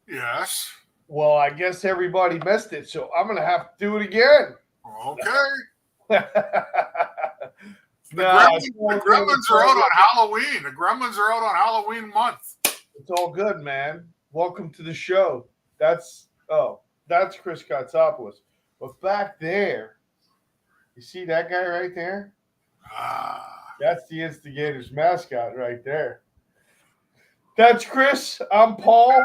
Yes. Well, I guess everybody missed it, so I'm gonna have to do it again. Okay. The No, it's Gremlins, the all good. It's Gremlins are all out good. on Halloween. The Gremlins are out on Halloween month. It's all good, man. Welcome to the show. That's Chris Katsopoulos. But back there, you see that guy right there? Ah. That's the Instigators mascot right there. That's Chris. I'm Paul.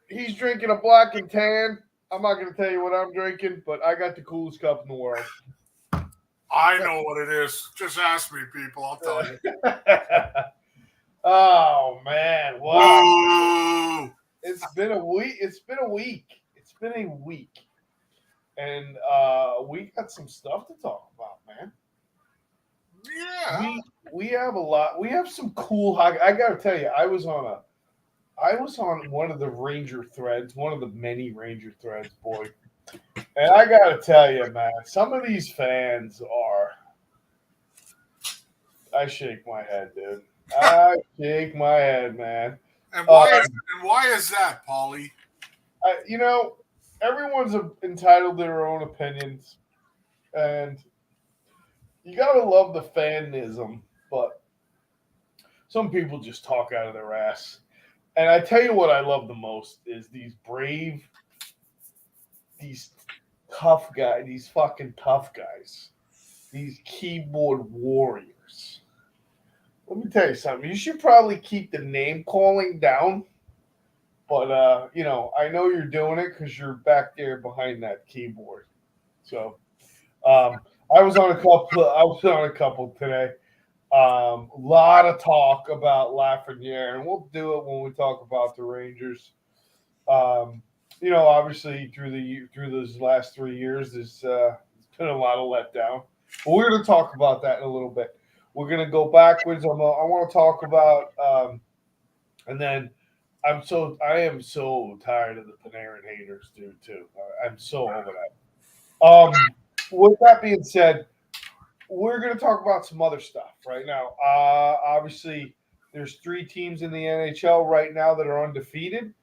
He's drinking a black and tan. I'm not going to tell you what I'm drinking, but I got the coolest cup in the world. I know what it is. Just ask me, people. I'll tell you. Oh man, wow! Boo! It's been a week. It's been a week. It's been a week, and we got some stuff to talk about, man. Yeah. We have a lot. We have some cool hockey. I got to tell you, I was on one of the Ranger threads, one of the many Ranger threads, boy. And I got to tell you, man, some of these fans are. I shake my head, dude. I shake my head, man. And Um, why is that, Paulie? you know, everyone's entitled to their own opinions, and you gotta love the fanism, but some people just talk out of their ass. And I tell you what I love the most is these brave, these tough guys, these fucking tough guys, these keyboard warriors. Let me tell you something. You should probably keep the name calling down. But I know you're doing it because you're back there behind that keyboard. So um, I was on a couple. I was on a couple today. A lot of talk about Lafreniere, and we'll do it when we talk about the Rangers. Um, obviously through those last 3 years, there's been a lot of letdown. But we're going to talk about that in a little bit. We're going to go backwards. I want to talk about, and then I am so tired of the Panarin haters, dude. Too. I'm so over that. With that being said, we're going to talk about some other stuff right now. Obviously, there's three teams in the NHL right now that are undefeated.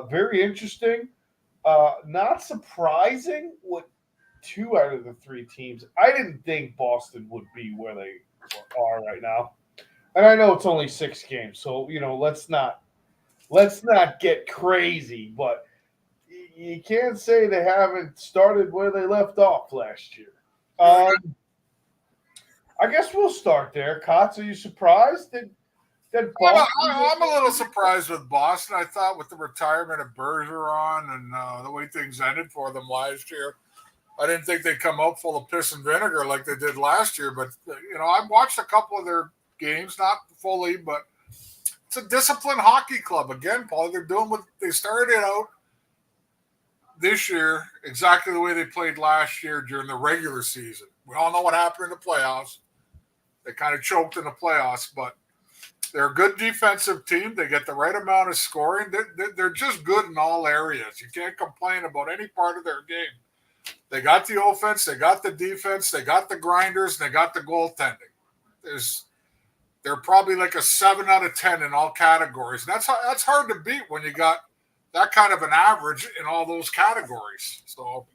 Very interesting. Not surprising what two out of the three teams. I didn't think Boston would be where they are right now, and I know it's only 6 games, so let's not get crazy, but you can't say they haven't started where they left off last year. Um, I guess we'll start there. Kotz, are you surprised that Boston? I'm a little surprised with Boston. I thought with the retirement of Bergeron and the way things ended for them last year, I didn't think they'd come out full of piss and vinegar like they did last year. But I've watched a couple of their games, not fully, but it's a disciplined hockey club. Again, Paul, they're doing what they started out this year exactly the way they played last year during the regular season. We all know what happened in the playoffs. They kind of choked in the playoffs, but they're a good defensive team. They get the right amount of scoring. They're just good in all areas. You can't complain about any part of their game. They got the offense, they got the defense, they got the grinders, they got the goaltending. There's they're probably like a 7 out of 10 in all categories. And that's hard to beat when you got that kind of an average in all those categories. So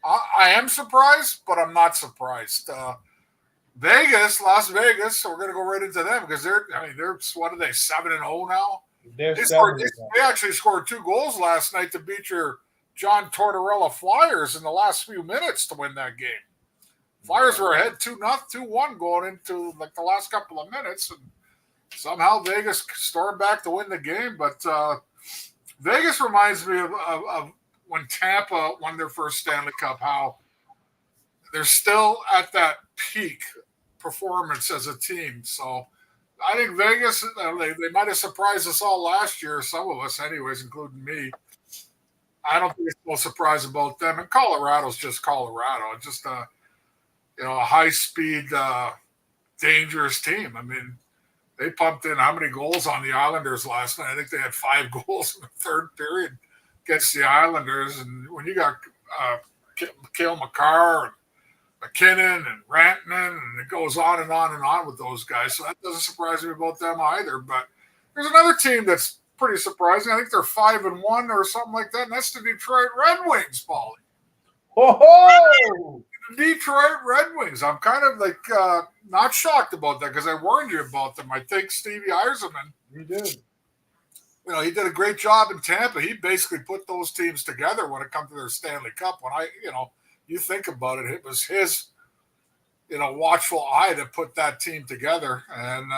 I am surprised, but I'm not surprised. Las Vegas. So we're going to go right into them because they're what are they 7-0 now? They're They scored. seven. They actually scored 2 goals last night to beat your John Tortorella Flyers in the last few minutes to win that game. Flyers were ahead 2-1 going into like the last couple of minutes, and somehow Vegas stormed back to win the game. But Vegas reminds me of when Tampa won their first Stanley Cup. How they're still at that peak performance as a team. So I think Vegas, they might have surprised us all last year, some of us, anyways, including me. I don't think it's no surprise about them. And Colorado's just Colorado. It's just a high speed, dangerous team. I mean, they pumped in how many goals on the Islanders last night? I think they had 5 goals in the third period against the Islanders. And when you got Kale McCarr and McKinnon and Rantanen, and it goes on and on and on with those guys. So that doesn't surprise me about them either. But there's another team that's pretty surprising. I think they're 5-1 or something like that. And that's the Detroit Red Wings, Paulie. Oh, Detroit Red Wings. I'm kind of like not shocked about that because I warned you about them. I think Stevie Yzerman, you did. he did a great job in Tampa. He basically put those teams together when it comes to their Stanley Cup. When you think about it, it was his, watchful eye that put that team together. And,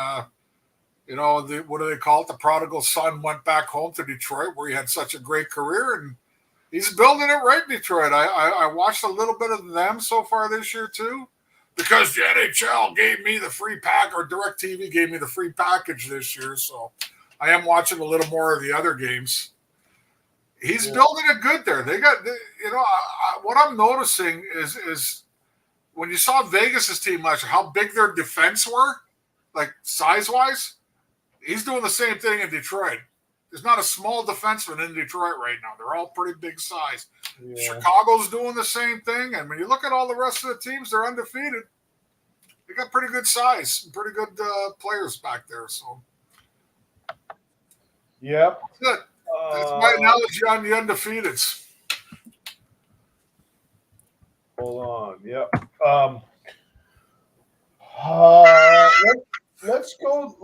what do they call it? The prodigal son went back home to Detroit where he had such a great career, and he's building it right in Detroit. I watched a little bit of them so far this year too, because the NHL gave me the free pack, or DirecTV gave me the free package this year. So I am watching a little more of the other games. He's building it good there. They got, what I'm noticing is when you saw Vegas's team last year, how big their defense were, like size wise. He's doing the same thing in Detroit. There's not a small defenseman in Detroit right now. They're all pretty big size. Yeah. Chicago's doing the same thing. And when you look at all the rest of the teams, they're undefeated. They got pretty good size, pretty good players back there. So, yep. That's good. That's my analogy on the undefeateds. Hold on. Yep. Let's go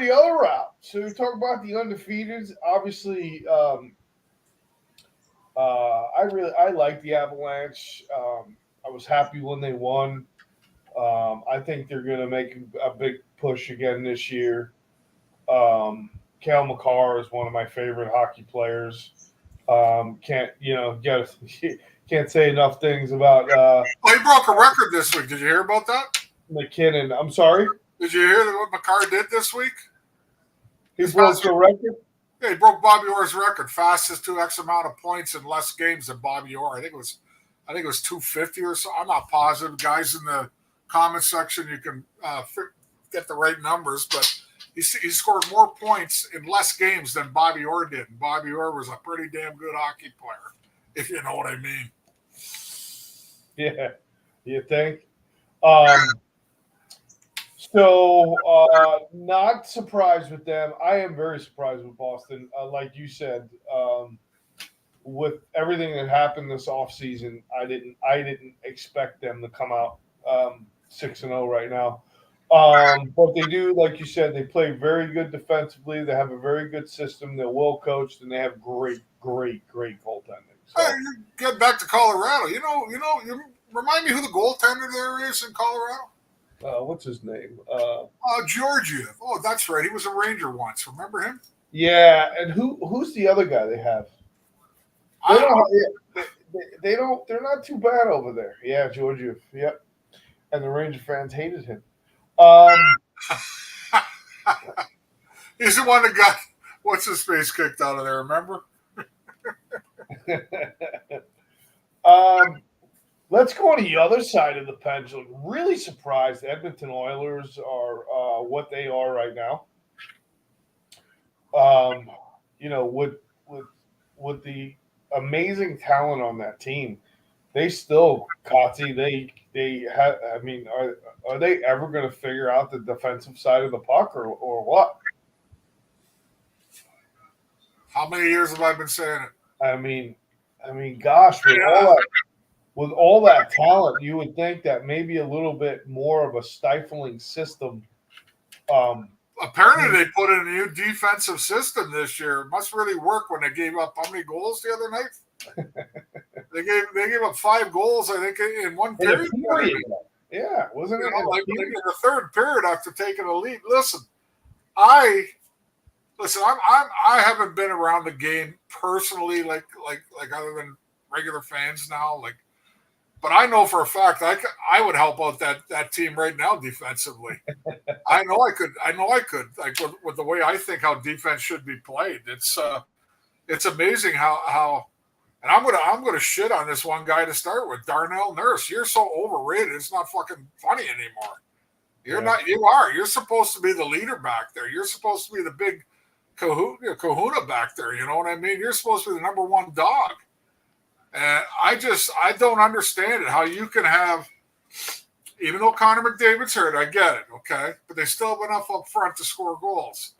the other route. So we talk about the undefeateds. Obviously, I like the Avalanche. I was happy when they won. I think they're going to make a big push again this year. Cale Makar is one of my favorite hockey players. Can't say enough things about. He broke a record this week. Did you hear about that? McKinnon. I'm sorry. Did you hear what Makar did this week? He broke the record? Yeah, he broke Bobby Orr's record. Fastest to X amount of points in less games than Bobby Orr. I think it was 250 or so. I'm not positive. Guys in the comment section, you can get the right numbers, but he scored more points in less games than Bobby Orr did. And Bobby Orr was a pretty damn good hockey player, if you know what I mean. Yeah, you think? So, not surprised with them. I am very surprised with Boston. Like you said, with everything that happened this offseason, I didn't expect them to come out 6-0 right now. But they do, like you said, they play very good defensively. They have a very good system. They're well coached, and they have great goaltending. So. Hey, you get back to Colorado. You remind me who the goaltender there is in Colorado. What's his name? Georgiev. Oh, that's right. He was a Ranger once. Remember him? Yeah, and who's the other guy they have? They're not too bad over there. Yeah, Georgiev. Yep. And the Ranger fans hated him. He's the one that got what's his face kicked out of there. Remember? Let's go on the other side of the pendulum. Really surprised Edmonton Oilers are what they are right now. With the amazing talent on that team, they still, Kotze, they have. I mean, are they ever going to figure out the defensive side of the puck or what? How many years have I been saying it? I mean, gosh, with all that talent, you would think that maybe a little bit more of a stifling system. Apparently, they put in a new defensive system this year. It must really work when they gave up how many goals the other night? They gave up 5 goals, I think, in one period. Yeah, wasn't it? Like in the third period after taking a lead. Listen, I haven't been around the game personally, like other than regular fans now, but I know for a fact I would help out that team right now defensively. I know I could. Like with the way I think how defense should be played. It's amazing how. And I'm gonna shit on this one guy to start with, Darnell Nurse. You're so overrated. It's not fucking funny anymore. You're not. You are. You're supposed to be the leader back there. You're supposed to be the big kahuna back there. You know what I mean? You're supposed to be the number one dog. And I don't understand it. How you can have, even though Connor McDavid's hurt, I get it, okay, but they still have enough up front to score goals.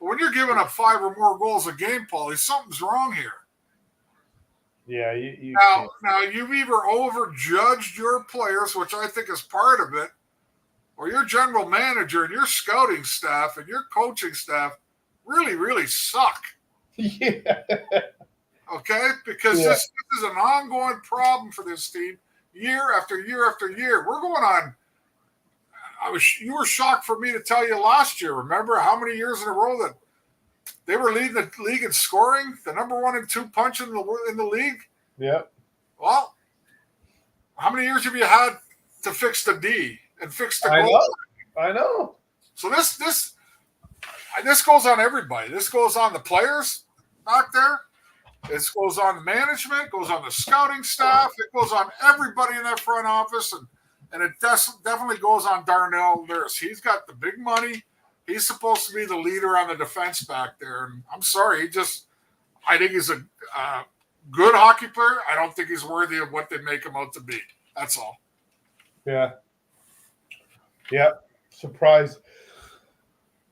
But when you're giving up 5 or more goals a game, Paulie, something's wrong here. Yeah, you now you've either overjudged your players, which I think is part of it, or your general manager and your scouting staff and your coaching staff really, really suck. Yeah. Okay? Because this is an ongoing problem for this team year after year after year. We're going on. You were shocked for me to tell you last year. Remember how many years in a row that they were leading the league in scoring, the number 1 and 2 punch in the league? Yep. Well, how many years have you had to fix the D and fix the goal? I know. So this goes on everybody. This goes on the players back there. It goes on the management. It goes on the scouting staff. It goes on everybody in that front office, and it definitely goes on Darnell Nurse. He's got the big money. He's supposed to be the leader on the defense back there. And I'm sorry, I think he's a good hockey player. I don't think he's worthy of what they make him out to be. That's all. Yeah. Surprise.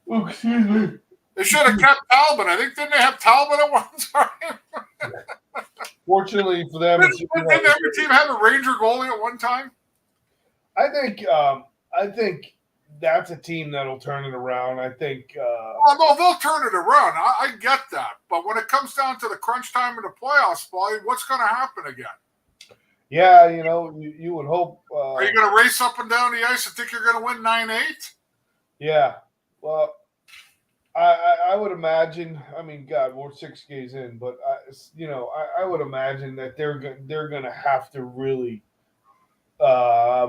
Oh, excuse me. They should have kept Talbot. I think, didn't they have Talbot at one time? Fortunately for them, didn't every team have a Ranger goalie at one time? I think that's a team that'll turn it around. I think. No, they'll turn it around. I get that, but when it comes down to the crunch time of the playoffs, Paulie, what's going to happen again? Yeah, you would hope. Are you going to race up and down the ice and think you're going to win 9-8? Yeah. Well, I would imagine. I mean, God, we're 6 games in, but I would imagine that they're going to have to really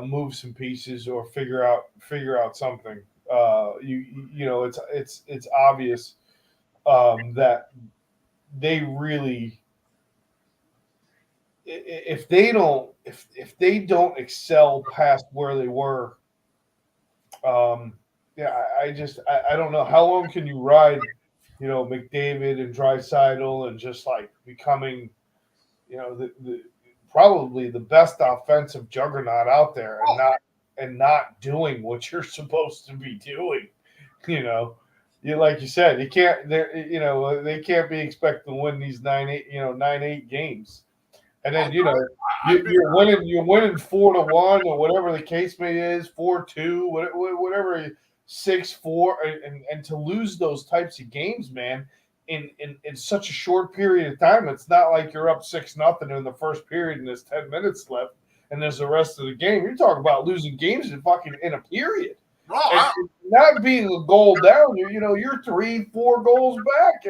move some pieces or figure out something. It's obvious that they really, if they don't excel past where they were, I don't know how long can you ride, McDavid and Draisaitl and just like becoming, the probably the best offensive juggernaut out there and not doing what you're supposed to be doing. Like you said, they can't be expected to win these 9-8 games. And then you're winning 4-1 or whatever the case may is, 4-2, whatever, 6-4, and to lose those types of games, man, in such a short period of time. It's not like you're up 6-0 in the first period and there's 10 minutes left and there's the rest of the game. You're talking about losing games in a period. And not being a goal down, you're 3-4 goals back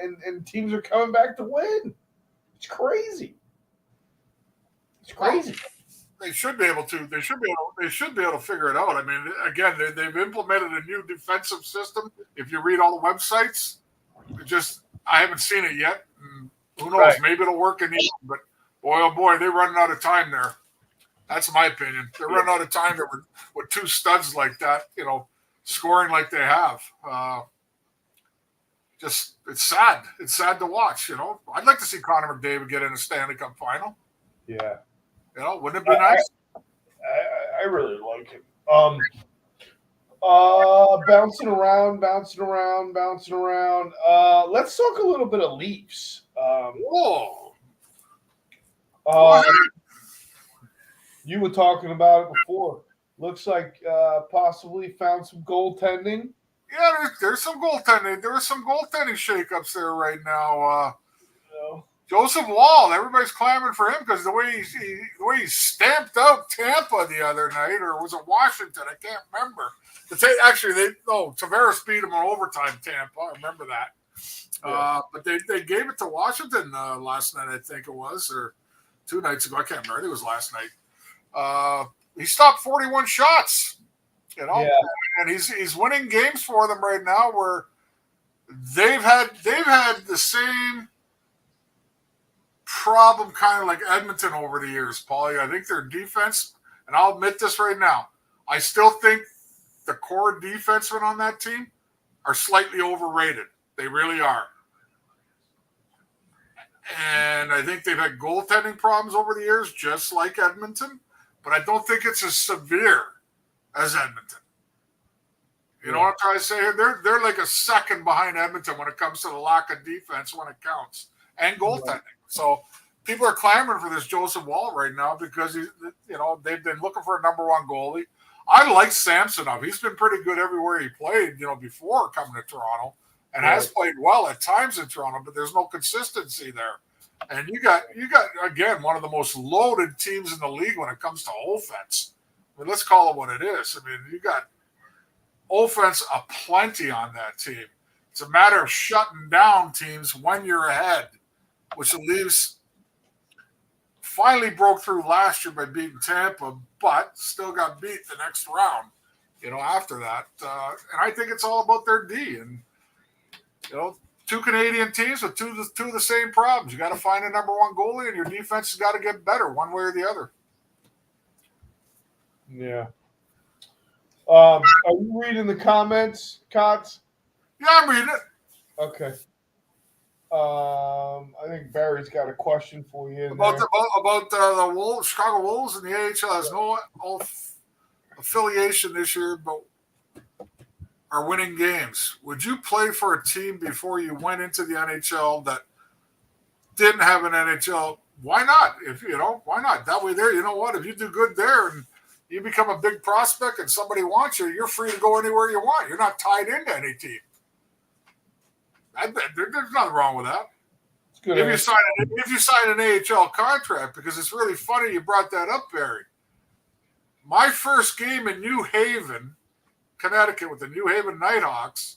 and teams are coming back to win. It's crazy. They should be able to. They should be able to figure it out. I mean, again, they've implemented a new defensive system. If you read all the websites, I haven't seen it yet. Who knows? Right. Maybe it'll work in the end. But boy, oh boy, they're running out of time there. That's my opinion. They're running out of time there with 2 studs like that. Scoring like they have. It's sad. It's sad to watch. I'd like to see Connor McDavid get in a Stanley Cup final. Yeah. Wouldn't it be nice? I really like him. Bouncing around. Let's talk a little bit of Leafs. You were talking about it before. Looks like possibly found some goaltending. Yeah, there's some goaltending. There are some goaltending shakeups there right now. Joseph Wall, everybody's clamoring for him because the way he stamped out Tampa the other night, or was it Washington? I can't remember. Tavares beat him on overtime. Tampa, I remember that. Yeah. But they gave it to Washington last night, I think it was, or 2 nights ago. I can't remember. I think it was last night. He stopped 41 shots. And he's winning games for them right now. Where they've had the same problem kind of like Edmonton over the years, Paulie. I think their defense, and I'll admit this right now, I still think the core defensemen on that team are slightly overrated. They really are. And I think they've had goaltending problems over the years, just like Edmonton, but I don't think it's as severe as Edmonton. You know what I'm trying to say here? They're like a second behind Edmonton when it comes to the lack of defense when it counts and goaltending. So people are clamoring for this Joseph Wall right now because they've been looking for a number one goalie. I like Samsonov. He's been pretty good everywhere he played, before coming to Toronto, and has played well at times in Toronto, but there's no consistency there. And you got again one of the most loaded teams in the league when it comes to offense. I mean, let's call it what it is. I mean, you got offense aplenty on that team. It's a matter of shutting down teams when you're ahead, which the Leafs finally broke through last year by beating Tampa, but still got beat the next round, after that. And I think it's all about their D. And, two Canadian teams with two of the same problems. You got to find a number one goalie, and your defense has got to get better one way or the other. Yeah. Are you reading the comments, Cots? Yeah, I'm reading it. Okay. I think Barry's got a question for you about the Wolves, Chicago Wolves, and the AHL has no affiliation this year, but are winning games. Would you play for a team before you went into the NHL that didn't have an NHL? Why not? Why not? That way, there, you know what? If you do good there and you become a big prospect and somebody wants you, you're free to go anywhere you want. You're not tied into any team. There's nothing wrong with that. If you sign an AHL contract, because it's really funny you brought that up, Barry. My first game in New Haven, Connecticut, with the New Haven Nighthawks,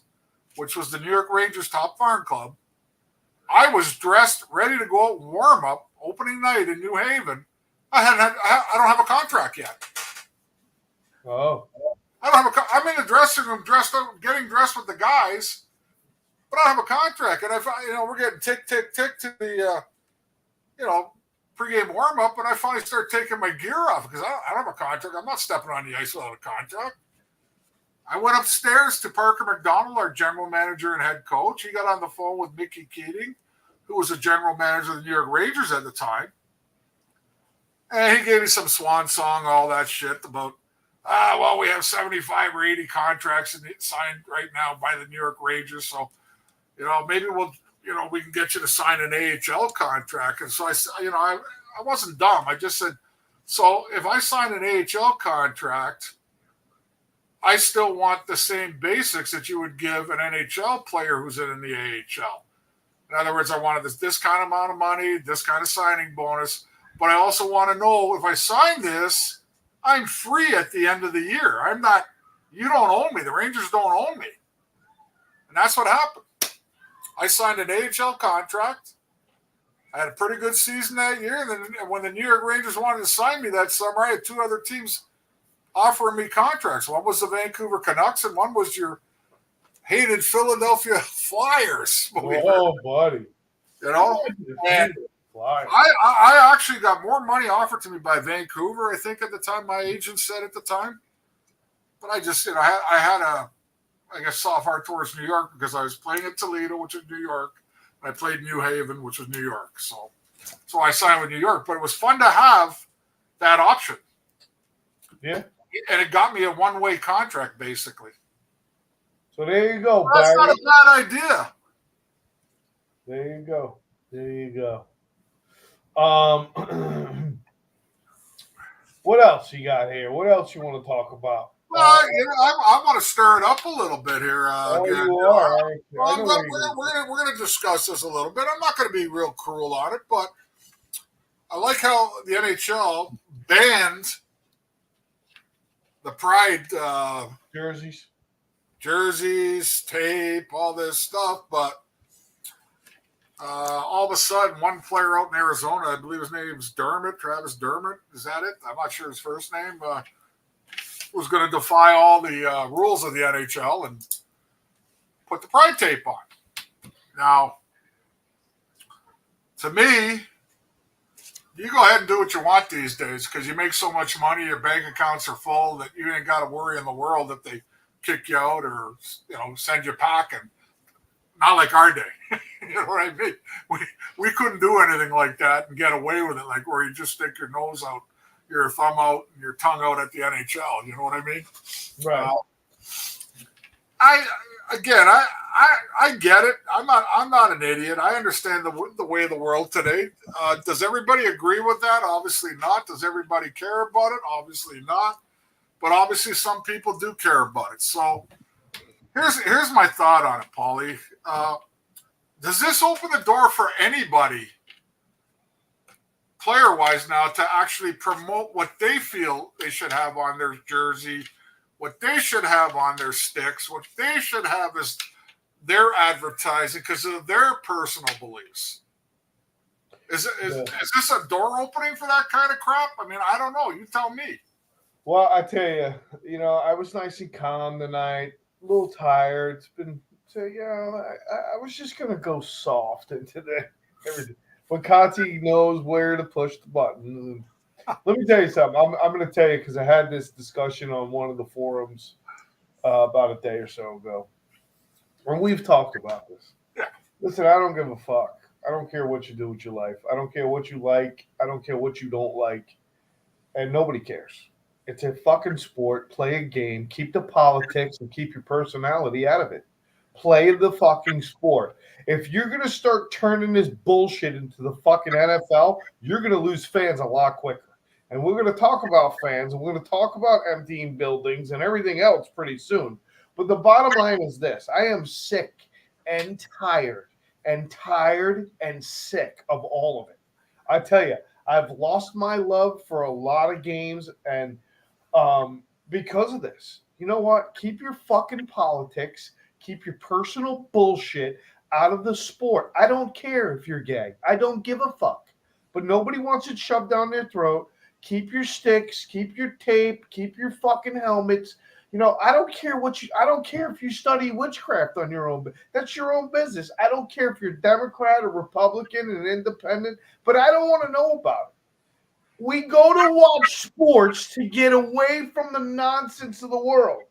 which was the New York Rangers top farm club, I was dressed, ready to go out and warm up, opening night in New Haven. I don't have a contract yet. Oh. I'm in the dressing room, getting dressed with the guys, but I don't have a contract. And we're getting tick to the, pregame warm up, and I finally start taking my gear off because I don't have a contract. I'm not stepping on the ice without a contract. I went upstairs to Parker McDonald, our general manager and head coach. He got on the phone with Mickey Keating, who was the general manager of the New York Rangers at the time. And he gave me some swan song, all that shit about, we have 75 or 80 contracts signed right now by the New York Rangers. So, maybe we can get you to sign an AHL contract. And so I wasn't dumb. I just said, so if I sign an AHL contract, I still want the same basics that you would give an NHL player who's in the AHL. In other words, I wanted this kind of amount of money, this kind of signing bonus, but I also want to know if I sign this, I'm free at the end of the year. I'm not, you don't own me. The Rangers don't own me. And that's what happened. I signed an AHL contract. I had a pretty good season that year. And then when the New York Rangers wanted to sign me that summer, I had two other teams offering me contracts. One was the Vancouver Canucks, and one was your hated Philadelphia Flyers. Oh, buddy. And I actually got more money offered to me by Vancouver, I think, at the time. My agent said at the time. But I just, I had a soft heart towards New York because I was playing at Toledo, which is New York. And I played New Haven, which was New York. So I signed with New York. But it was fun to have that option. Yeah. And it got me a one-way contract, basically. So there you go, That's Barry. not a bad idea. There you go. What else you got here? What else you want to talk about? Well, I want to stir it up a little bit here. Again. You are. We're going to discuss this a little bit. I'm not going to be real cruel on it, but I like how the NHL banned the Pride jerseys, tape, all this stuff, but all of a sudden, one player out in Arizona, I believe his name's Travis Dermott, is that it? I'm not sure his first name, was going to defy all the rules of the NHL and put the Pride tape on. Now, to me, you go ahead and do what you want these days because you make so much money, your bank accounts are full that you ain't got to worry in the world if they kick you out or send you packing. Not like our day. You know what I mean? We couldn't do anything like that and get away with it, like where you just stick your nose out, your thumb out, and your tongue out at the NHL. You know what I mean? Right. I again, I get it. I'm not an idiot. I understand the way of the world today. Does everybody agree with that? Obviously not. Does everybody care about it? Obviously not. But obviously, some people do care about it. So here's my thought on it, Paulie. Does this open the door for anybody, player wise, now to actually promote what they feel they should have on their jersey, what they should have on their sticks, what they should have as their advertising because of their personal beliefs? Is this a door opening for that kind of crap? I mean, I don't know. You tell me. Well, I tell you, I was nice and calm tonight, a little tired. It's been, so, I was just going to go soft into everything. But Conti knows where to push the buttons. Let me tell you something. I'm going to tell you because I had this discussion on one of the forums about a day or so ago. And we've talked about this. Yeah. Listen, I don't give a fuck. I don't care what you do with your life. I don't care what you like. I don't care what you don't like. And nobody cares. It's a fucking sport. Play a game. Keep the politics and keep your personality out of it. Play the fucking sport. If you're going to start turning this bullshit into the fucking NFL, you're going to lose fans a lot quicker. And we're going to talk about fans and we're going to talk about emptying buildings and everything else pretty soon. But the bottom line is this: I am sick and tired and sick of all of it. I tell you, I've lost my love for a lot of games, and because of this, you know what? Keep your fucking politics, keep your personal bullshit out of the sport. I don't care if you're gay. I don't give a fuck. But nobody wants it shoved down their throat. Keep your sticks, keep your tape, keep your fucking helmets. I don't care I don't care if you study witchcraft on your own. That's your own business. I don't care if you're Democrat or Republican and independent, but I don't want to know about it. We go to watch sports to get away from the nonsense of the world.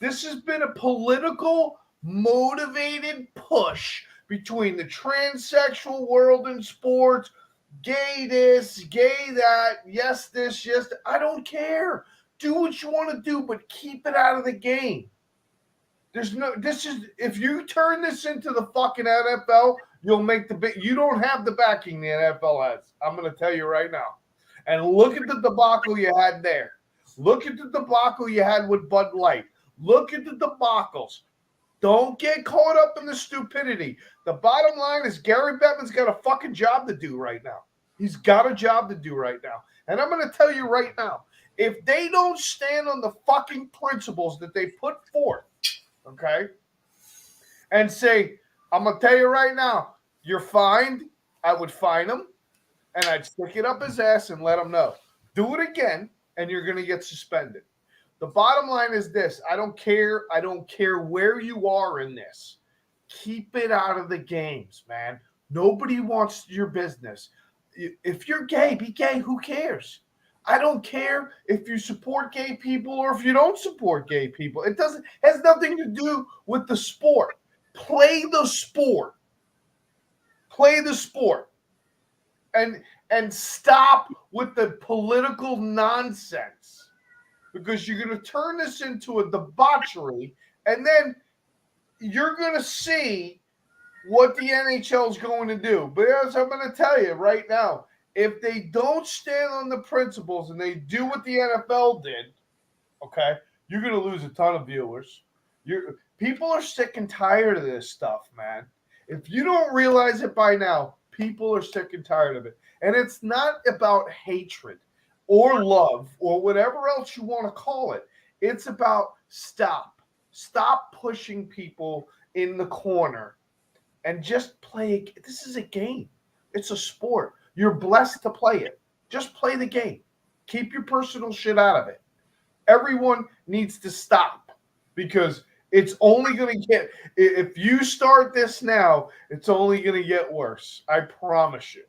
This has been a political motivated push between the transsexual world in sports, gay this, gay that, yes this, yes that. I don't care. Do what you want to do, but keep it out of the game. If you turn this into the fucking NFL, you'll make you don't have the backing the NFL has. I'm going to tell you right now. And look at the debacle you had there. Look at the debacle you had with Bud Light. Look at the debacles. Don't get caught up in the stupidity. The bottom line is Gary Bettman's got a fucking job to do right now. He's got a job to do right now. And I'm going to tell you right now, if they don't stand on the fucking principles that they put forth, okay, and say, I'm going to tell you right now, you're fined, I would fine him, and I'd stick it up his ass and let him know. Do it again, and you're going to get suspended. The bottom line is this. I don't care. I don't care where you are in this. Keep it out of the games, man. Nobody wants your business. If you're gay, be gay. Who cares? I don't care if you support gay people or if you don't support gay people. It has nothing to do with the sport. Play the sport. Play the sport. And stop with the political nonsense, because you're going to turn this into a debauchery, and then you're going to see what the NHL is going to do. But as I'm going to tell you right now, if they don't stand on the principles and they do what the NFL did, okay, you're going to lose a ton of viewers. People are sick and tired of this stuff, man. If you don't realize it by now, people are sick and tired of it. And it's not about hatred or love or whatever else you want to call it. It's about stop. Stop pushing people in the corner and just play. This is a game. It's a sport. You're blessed to play it. Just play the game. Keep your personal shit out of it. Everyone needs to stop, because it's only going to get, if you start this now, it's only going to get worse. I promise you.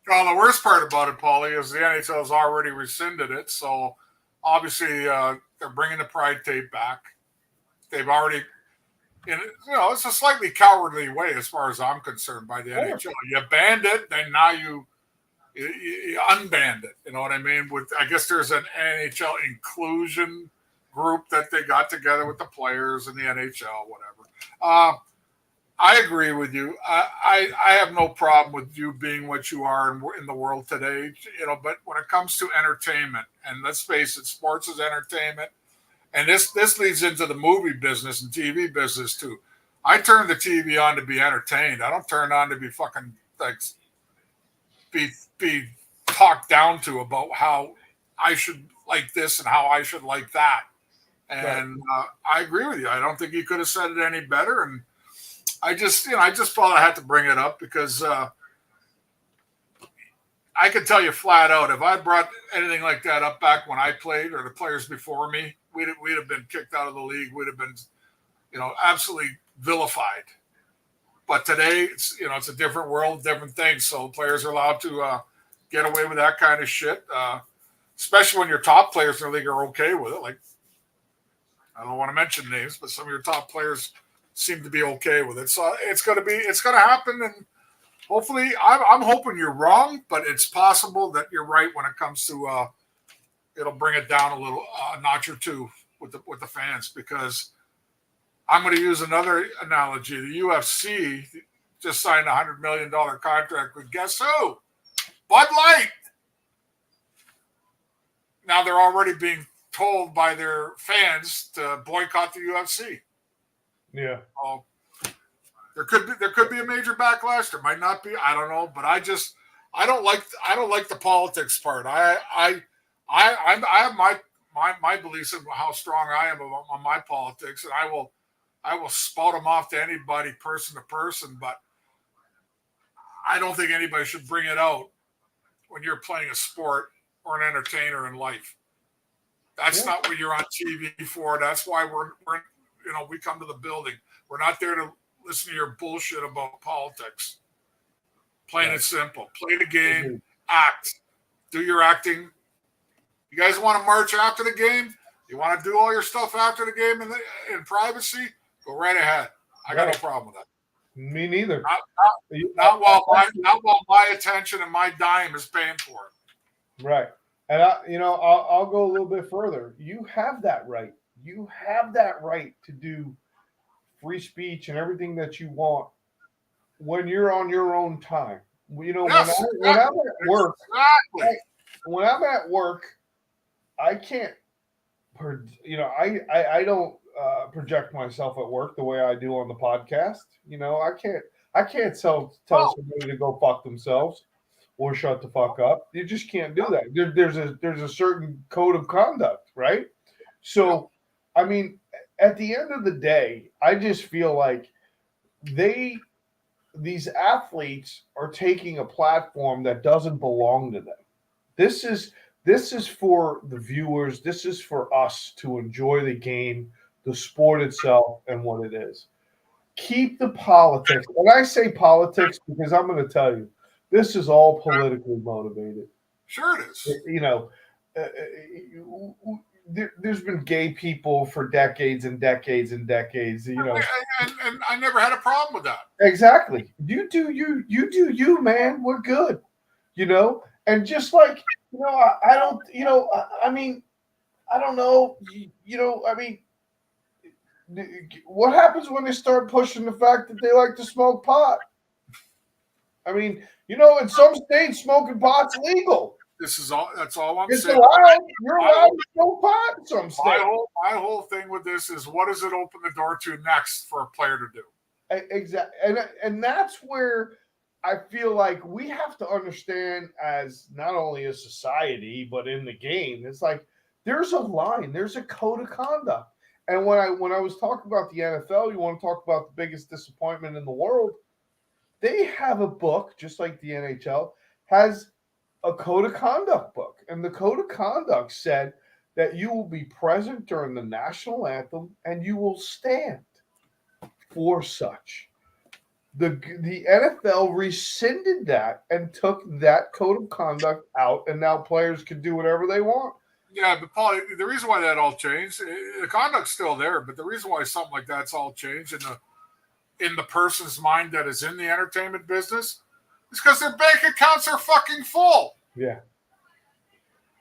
Well, the worst part about it, Paulie, is the NHL has already rescinded it. So obviously they're bringing the pride tape back. They've already, it's a slightly cowardly way as far as I'm concerned by the NHL. You banned it, then now you unbanned it. You know what I mean? I guess there's an NHL inclusion group that they got together with the players and the NHL, whatever. I agree with you. I have no problem with you being what you are in the world today. But when it comes to entertainment, and let's face it, sports is entertainment, and this leads into the movie business and TV business too. I turn the TV on to be entertained. I don't turn on to be fucking like be talked down to about how I should like this and how I should like that. And I agree with you. I don't think you could have said it any better. And I just felt I had to bring it up because I could tell you flat out, if I brought anything like that up back when I played or the players before me, we'd have been kicked out of the league. We'd have been, absolutely vilified. But today, it's a different world, different things. So players are allowed to get away with that kind of shit, especially when your top players in the league are okay with it. Like, I don't want to mention names, but some of your top players seem to be okay with it. So it's going to happen. And hopefully, I'm hoping you're wrong, but it's possible that you're right when it comes to it'll bring it down a little notch or two with the fans, because I'm going to use another analogy. The UFC just signed a $100 million contract with guess who? Bud Light. Now they're already being told by their fans to boycott the UFC. Yeah. There could be a major backlash. There might not be. I don't know. But I don't like the politics part. I have my beliefs of how strong I am on my politics, and I will spout them off to anybody, person to person. But I don't think anybody should bring it out when you're playing a sport or an entertainer in life. That's not what you're on TV for. That's why we come to the building. We're not there to listen to your bullshit about politics. Plain and simple. Play the game, act. Do your acting. You guys want to march after the game? You want to do all your stuff after the game in privacy? Go right ahead. I got no problem with that. Me neither. Not while my attention and my dime is paying for it. Right. And I'll go a little bit further. You have that right. You have that right to do free speech and everything that you want when you're on your own time. When I'm at work, when I'm at work, I can't. I don't project myself at work the way I do on the podcast. I can't tell somebody to go fuck themselves or shut the fuck up. You just can't do that. There's a certain code of conduct, right? So, I mean, at the end of the day, I just feel like these athletes are taking a platform that doesn't belong to them. This is for the viewers. This is for us to enjoy the game, the sport itself, and what it is. Keep the politics. When I say politics, because I'm going to tell you, this is all politically motivated. Sure it is. There's been gay people for decades and decades and decades. And I never had a problem with that. Exactly. You do you, man. We're good. And just like I don't. I mean, I don't know. I mean, what happens when they start pushing the fact that they like to smoke pot? I mean, in some states, smoking pot's legal. That's all I'm it's saying. Allowed. You're allowed to smoke pot in some states. My whole thing with this is, what does it open the door to next for a player to do? Exactly. And that's where I feel like we have to understand, as not only a society, but in the game, it's like there's a line, there's a code of conduct. And when I was talking about the NFL, you want to talk about the biggest disappointment in the world, they have a book, just like the NHL has a code of conduct book. And the code of conduct said that you will be present during the national anthem and you will stand for such. The NFL rescinded that and took that code of conduct out, and now players can do whatever they want. Yeah, but Paul, the reason why that all changed, the conduct's still there, but the reason why something like that's all changed in the person's mind that is in the entertainment business is because their bank accounts are fucking full. Yeah.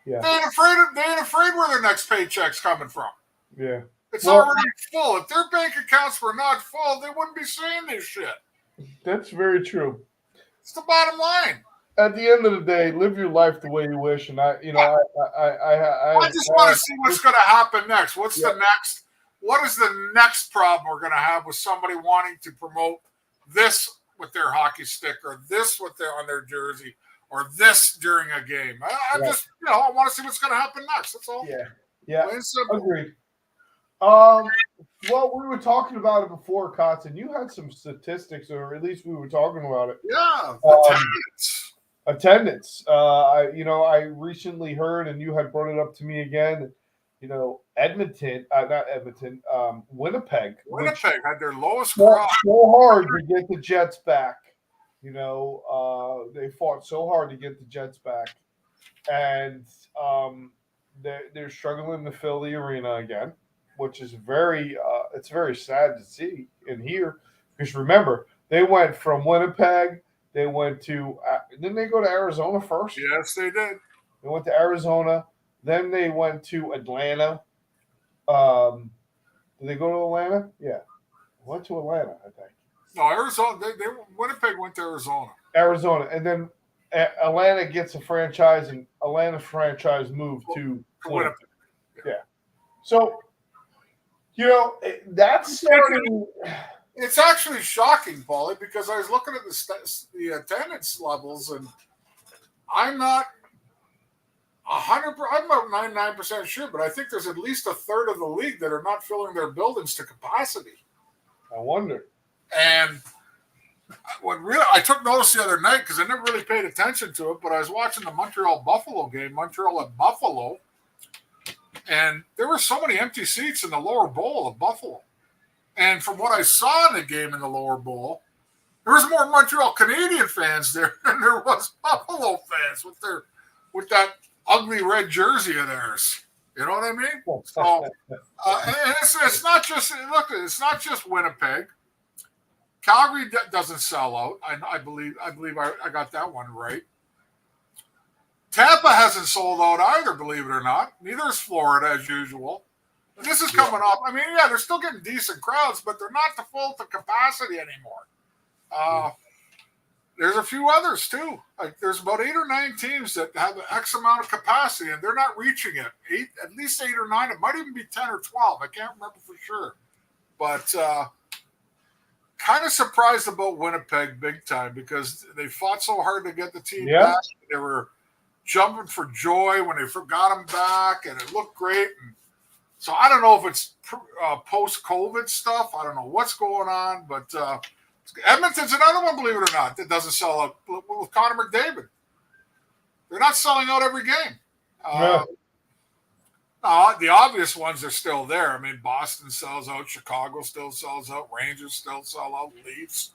Yeah. They ain't afraid where their next paycheck's coming from. Yeah. It's Well, already full. If their bank accounts were not full, they wouldn't be saying this shit. that's very true. It's the bottom line. At the end of the day, live your life the way you wish. And I I just want to see what's going to happen next. What's Yeah. the next? What is the next problem we're going to have with somebody wanting to promote this with their hockey stick, or this with their on their jersey, or this during a game? I Right. just, I want to see what's going to happen next. That's all. Yeah, Plain and simple. agreed. Well, we were talking about it before, Kotzen. You had some statistics, or at least we were talking about it. Yeah, Attendance. I recently heard, and you had brought it up to me again. Edmonton, not Edmonton, Winnipeg. Winnipeg had their lowest Fought crowd. so hard to get the Jets back. They fought so hard to get the Jets back, and they're struggling to fill the arena again, which is it's very sad to see and hear. Because remember, they went from Winnipeg, they went to didn't they go to Arizona first? Yes, they did. They went to Arizona, then they went to Atlanta. Did they go to Atlanta? Yeah, went to Atlanta, I think. No, Arizona. Winnipeg went to Arizona. Arizona, and then Atlanta gets a franchise, and Atlanta franchise moved to Winnipeg. Yeah. So, that's something. It's actually shocking, Paulie, because I was looking at the attendance levels, and I'm not 100. I'm about 99% sure, but I think there's at least a third of the league that are not filling their buildings to capacity. I wonder. And I took notice the other night, because I never really paid attention to it, but I was watching the Montreal Buffalo game, Montreal at Buffalo, and there were so many empty seats in the lower bowl of Buffalo. And from what I saw in the game in the lower bowl, there was more Montreal Canadian fans there than there was Buffalo fans with that ugly red jersey of theirs. You know what I mean? So, and it's not just it's not just Winnipeg. Calgary doesn't sell out. I believe I got that one right. Tampa hasn't sold out either, believe it or not. Neither is Florida, as usual. And this is coming up. I mean, yeah, they're still getting decent crowds, but they're not to full to capacity anymore. There's a few others too. Like there's about 8 or 9 teams that have X amount of capacity, and they're not reaching it. At least 8 or 9. It might even be 10 or 12. I can't remember for sure. But kind of surprised about Winnipeg big time, because they fought so hard to get the team back. They were jumping for joy when they got them back, and it looked great. And so I don't know if it's post-COVID stuff. I don't know what's going on, but Edmonton's another one, believe it or not, that doesn't sell out with Connor McDavid. They're not selling out every game. The obvious ones are still there. I mean, Boston sells out. Chicago still sells out. Rangers still sell out. Leafs.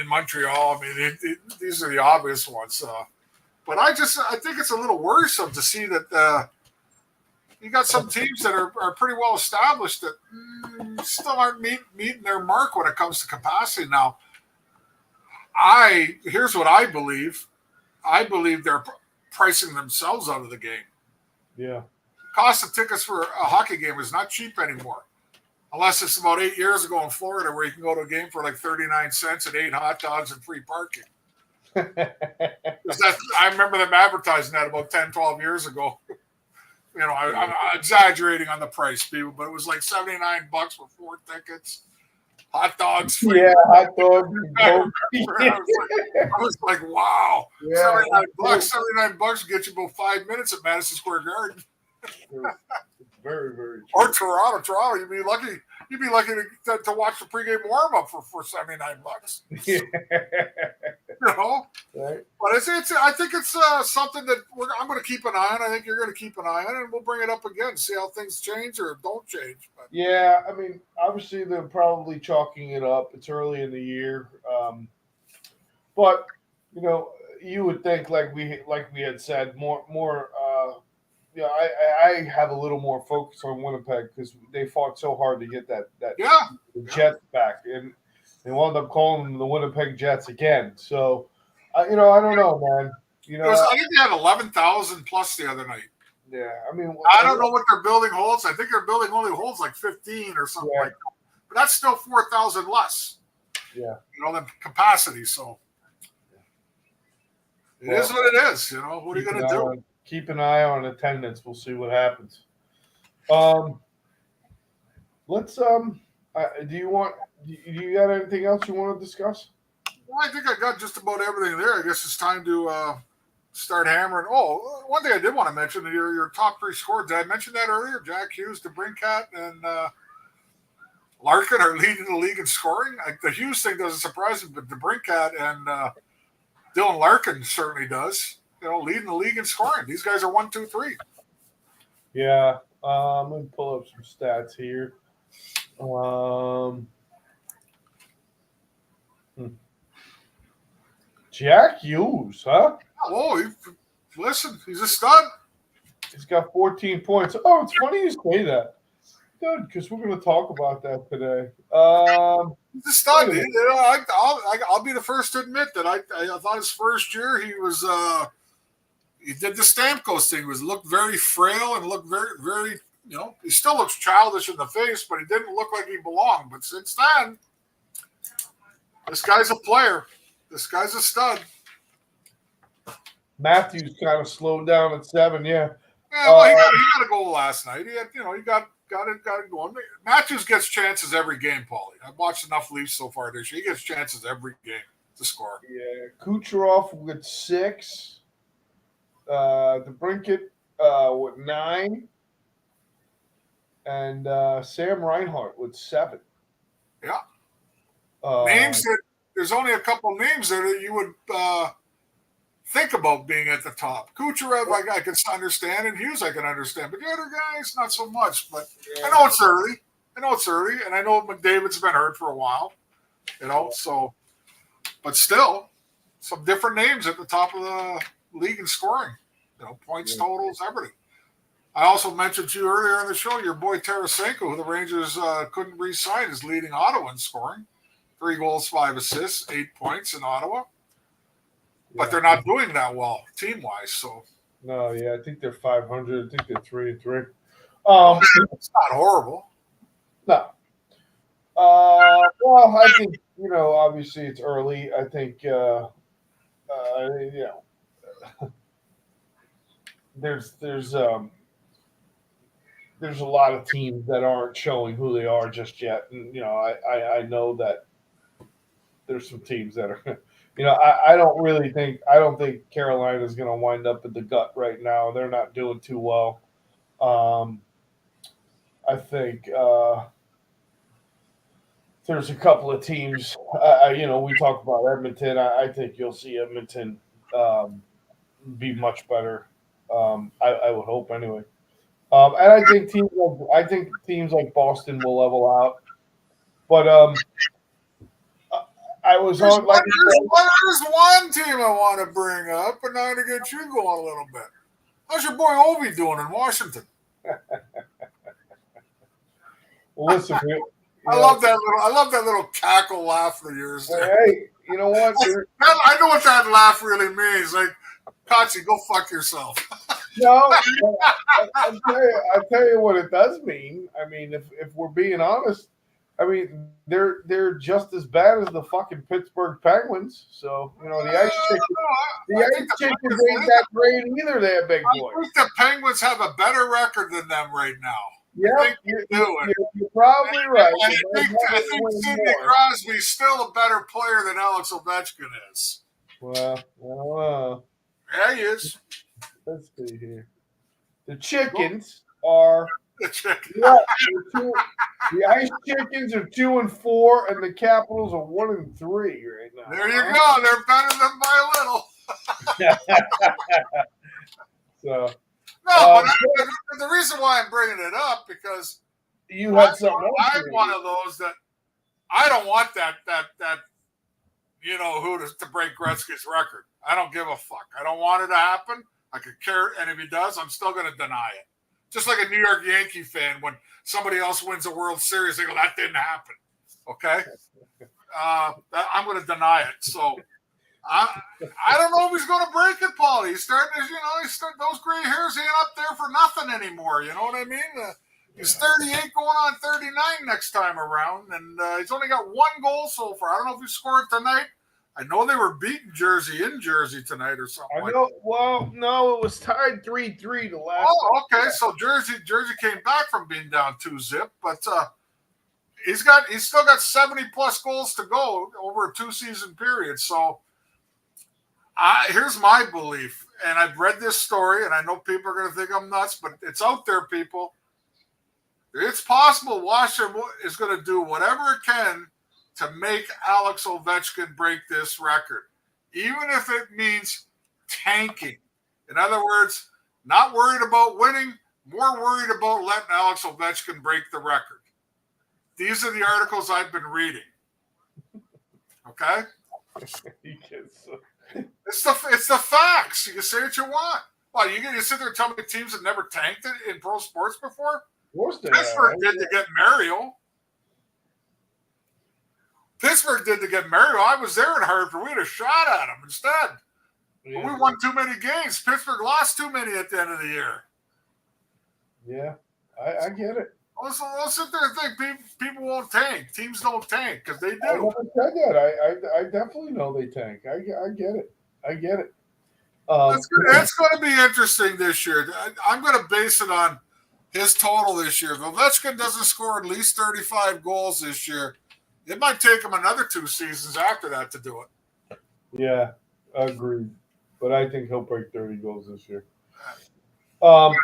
Montreal. I mean, these are the obvious ones. But I think it's a little worrisome to see that you got some teams that are pretty well established that still aren't meeting their mark when it comes to capacity. Now, here's what I believe. I believe they're pricing themselves out of the game. Yeah. Cost of tickets for a hockey game is not cheap anymore. Unless it's about 8 years ago in Florida where you can go to a game for like 39 cents and 8 hot dogs and free parking. I remember them advertising that about 10, 12 years ago. I'm exaggerating on the price, people, but it was like $79 for 4 tickets. Hot dogs. Free. Yeah, hot dogs. I was like, wow. Yeah. $79 to get you about 5 minutes at Madison Square Garden. Very, very true. Or Toronto, you'd be lucky to watch the pregame warm up for $79. Yeah. Right. But I think it's something that I'm going to keep an eye on. I think you're going to keep an eye on it, and we'll bring it up again, see how things change or don't change. But. Yeah, I mean, obviously they're probably chalking it up. It's early in the year, but you would think, like we had said, more. I have a little more focus on Winnipeg because they fought so hard to get that Jets back, and they wound up calling them the Winnipeg Jets again. So, I don't know, man. I think they had 11,000 plus the other night. Yeah, I mean, I don't know what their building holds. I think their building only holds like 15 or something like that. But that's still 4,000 less. Yeah. Than capacity. So it is what it is. What are you going to do? Keep an eye on attendance. We'll see what happens. Let's do you got anything else you want to discuss? Well, I think I got just about everything there. I guess it's time to start hammering. Oh, one thing I did want to mention, your top three scores. Did I mention that earlier? Jack Hughes, DeBrincat, and Larkin are leading the league in scoring. The Hughes thing doesn't surprise me, but DeBrincat and Dylan Larkin certainly does. Leading the league in scoring. These guys are 1, 2, 3. Yeah, I'm gonna pull up some stats here. Jack Hughes, huh? Oh, listen, he's a stud. He's got 14 points. Oh, it's funny you say that. Good, because we're going to talk about that today. He's a stud. I'll be the first to admit that I thought his first year he was he did the Stamkos thing. He looked very frail and looked very, very, he still looks childish in the face, but he didn't look like he belonged. But since then, this guy's a player. This guy's a stud. Matthews kind of slowed down at 7, yeah. Yeah, well, he got a goal last night. He had, he got it going. Matthews gets chances every game, Paulie. I've watched enough Leafs so far this year. He gets chances every game to score. Yeah, Kucherov with 6. DeBrincat with 9. And Sam Reinhart with 7. Yeah. Names that there's only a couple names there that you would think about being at the top. Kucherov, I can understand, and Hughes, I can understand, but the other guys, not so much. But yeah. I know it's early, and I know McDavid's been hurt for a while, So, but still, some different names at the top of the league in scoring. Points, totals, everything. I also mentioned to you earlier in the show, your boy Tarasenko, who the Rangers couldn't re-sign, is leading Ottawa in scoring. 3 goals, 5 assists, 8 points in Ottawa. But they're not doing that well team-wise. So no, yeah, I think they're 500. I think they're 3-3. It's not horrible. No. Well, I think obviously it's early. I think there's a lot of teams that aren't showing who they are just yet, and I know that there's some teams that are. I don't think Carolina is going to wind up in the gut right now. They're not doing too well. I think there's a couple of teams. We talk about Edmonton. I think you'll see Edmonton be much better. I would hope anyway. And I think teams like Boston will level out. But I was on like there's one team I want to bring up, and now to get you going a little bit. How's your boy Ovi doing in Washington? Well, listen, I love that little cackle laugh of yours. Hey, you know what? I know what that laugh really means. Like, Kachi, go fuck yourself. No, I'll tell you what it does mean. I mean, if we're being honest, I mean they're just as bad as the fucking Pittsburgh Penguins. So the Ice Chickens ain't that great either. They're big boys. I think the Penguins have a better record than them right now. Yeah, you're probably right. I think Sidney Crosby's still a better player than Alex Ovechkin is. Well, yeah, he is. Let's see here. The Chickens are the Ice Chickens are 2-4, and the Capitals are 1-3 right now. There you go. They're better than by a little. So. No, but the reason why I'm bringing it up because you had something else. I'm one of those that I don't want that who to break Gretzky's record. I don't give a fuck. I don't want it to happen. I could care, and if he does, I'm still going to deny it. Just like a New York Yankee fan, when somebody else wins a World Series, they go, "That didn't happen." Okay, I'm going to deny it. So I don't know if he's going to break it, Paul. He's starting to, those gray hairs ain't up there for nothing anymore. You know what I mean? He's 38 going on 39 next time around, and he's only got one goal so far. I don't know if he scored tonight. I know they were beating Jersey in Jersey tonight or something. I know. Well, no, it was tied 3-3 the last. Oh, okay. So Jersey came back from being down 2-0, but he's still got 70 plus goals to go over a 2-season period. So here's my belief, and I've read this story, and I know people are going to think I'm nuts, but it's out there, people. It's possible Washington is going to do whatever it can to make Alex Ovechkin break this record, even if it means tanking. In other words, not worried about winning, more worried about letting Alex Ovechkin break the record. These are the articles I've been reading. Okay? It's the facts. You can say what you want. Well, you sit there and tell me teams that never tanked it in pro sports before? Of course they Pittsburgh did to get Mario. I was there in Hartford. We had a shot at him instead. Yeah. But we won too many games. Pittsburgh lost too many at the end of the year. Yeah, I get it. Also, let's sit there and think people won't tank. Teams don't tank because they do. I never said that. I definitely know they tank. I get it. It's going to be interesting this year. I'm going to base it on his total this year. If Ovechkin doesn't score at least 35 goals this year, it might take him another 2 seasons after that to do it. Yeah, agreed. But I think he'll break 30 goals this year. I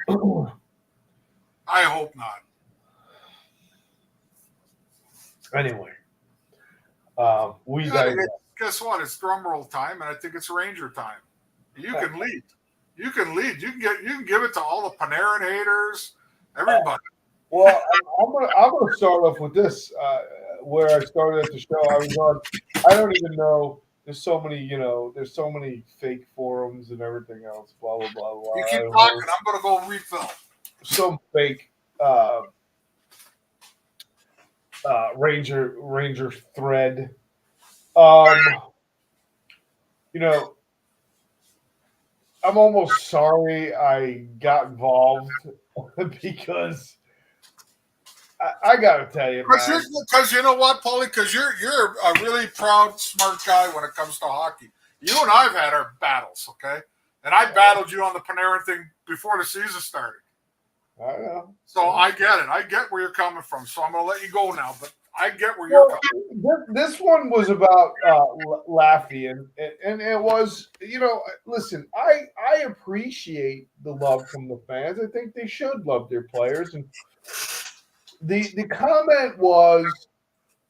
hope not. Anyway, guess what? It's drum roll time, and I think it's Ranger time. You can lead. You can give it to all the Panarin haters, everybody. Well, I'm gonna start off with this. Where I started at the show, I was on. I don't even know. There's so many fake forums and everything else. Blah blah blah blah. You keep talking. I'm gonna go refill. Some fake Ranger thread. I'm almost sorry I got involved because I gotta tell you, because you know what, Paulie? Because you're a really proud, smart guy when it comes to hockey. You and I've had our battles, okay? And I battled you on the Panarin thing before the season started. I know. So I get it. I get where you're coming from. So I'm going to let you go now, but I get where you're coming from. This one was about Laffy, and it was, listen, I appreciate the love from the fans. I think they should love their players. And the comment was,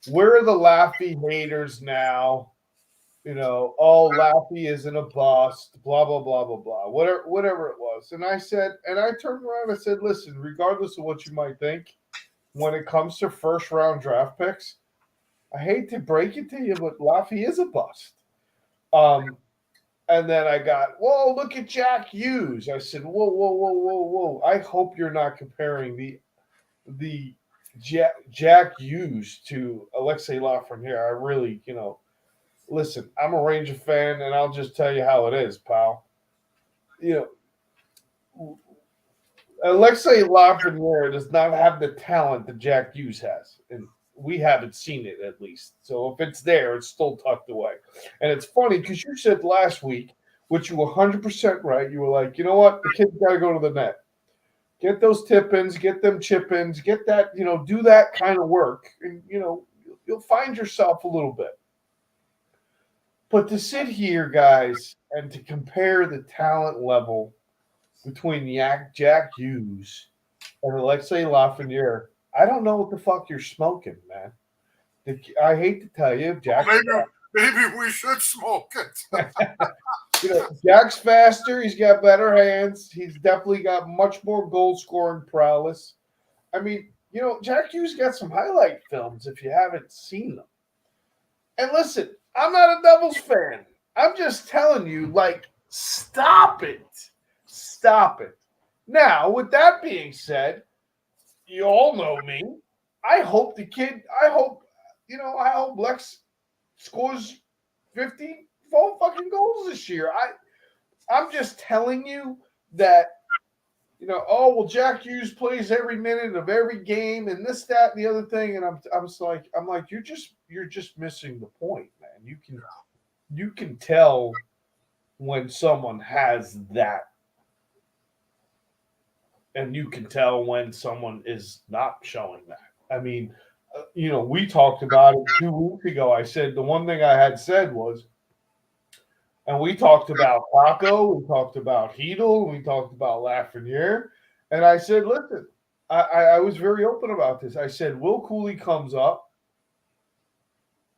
where are the Laffy haters now? Laffy isn't a bust, blah, blah, blah, blah, blah, whatever it was. And I turned around and said, listen, regardless of what you might think, when it comes to first round draft picks, I hate to break it to you, but Laffy is a bust. And then I got, whoa, look at Jack Hughes. I said, whoa. I hope you're not comparing the Jack Hughes to Alexei Lafreniere. I really, listen, I'm a Ranger fan, and I'll just tell you how it is, pal. Alexei Lafreniere does not have the talent that Jack Hughes has, and we haven't seen it at least. So if it's there, it's still tucked away. And it's funny because you said last week, which you were 100% right. You were like, you know what? The kid's got to go to the net. Get those tip-ins, get them chip-ins, get that, do that kind of work, and, you'll find yourself a little bit. But to sit here, guys, and to compare the talent level between Jack Hughes and Alexei Lafreniere, I don't know what the fuck you're smoking, man. I hate to tell you, Jack. Maybe we should smoke it. Jack's faster. He's got better hands. He's definitely got much more goal scoring prowess. I mean, Jack Hughes got some highlight films if you haven't seen them. And listen, I'm not a Devils fan. I'm just telling you, stop it. Stop it. Now, with that being said, you all know me. I hope Lex scores 50, 12 fucking goals this year. I'm just telling you that, oh well, Jack Hughes plays every minute of every game and this, that, and the other thing, and I'm like, you're just missing the point, man. You can tell when someone has that, and you can tell when someone is not showing that. I mean, we talked about it 2 weeks ago. I said the one thing I had said was, and we talked about Paco, we talked about Hedel, we talked about Lafreniere, and I said, listen, I was very open about this. I said, Will Cooley comes up,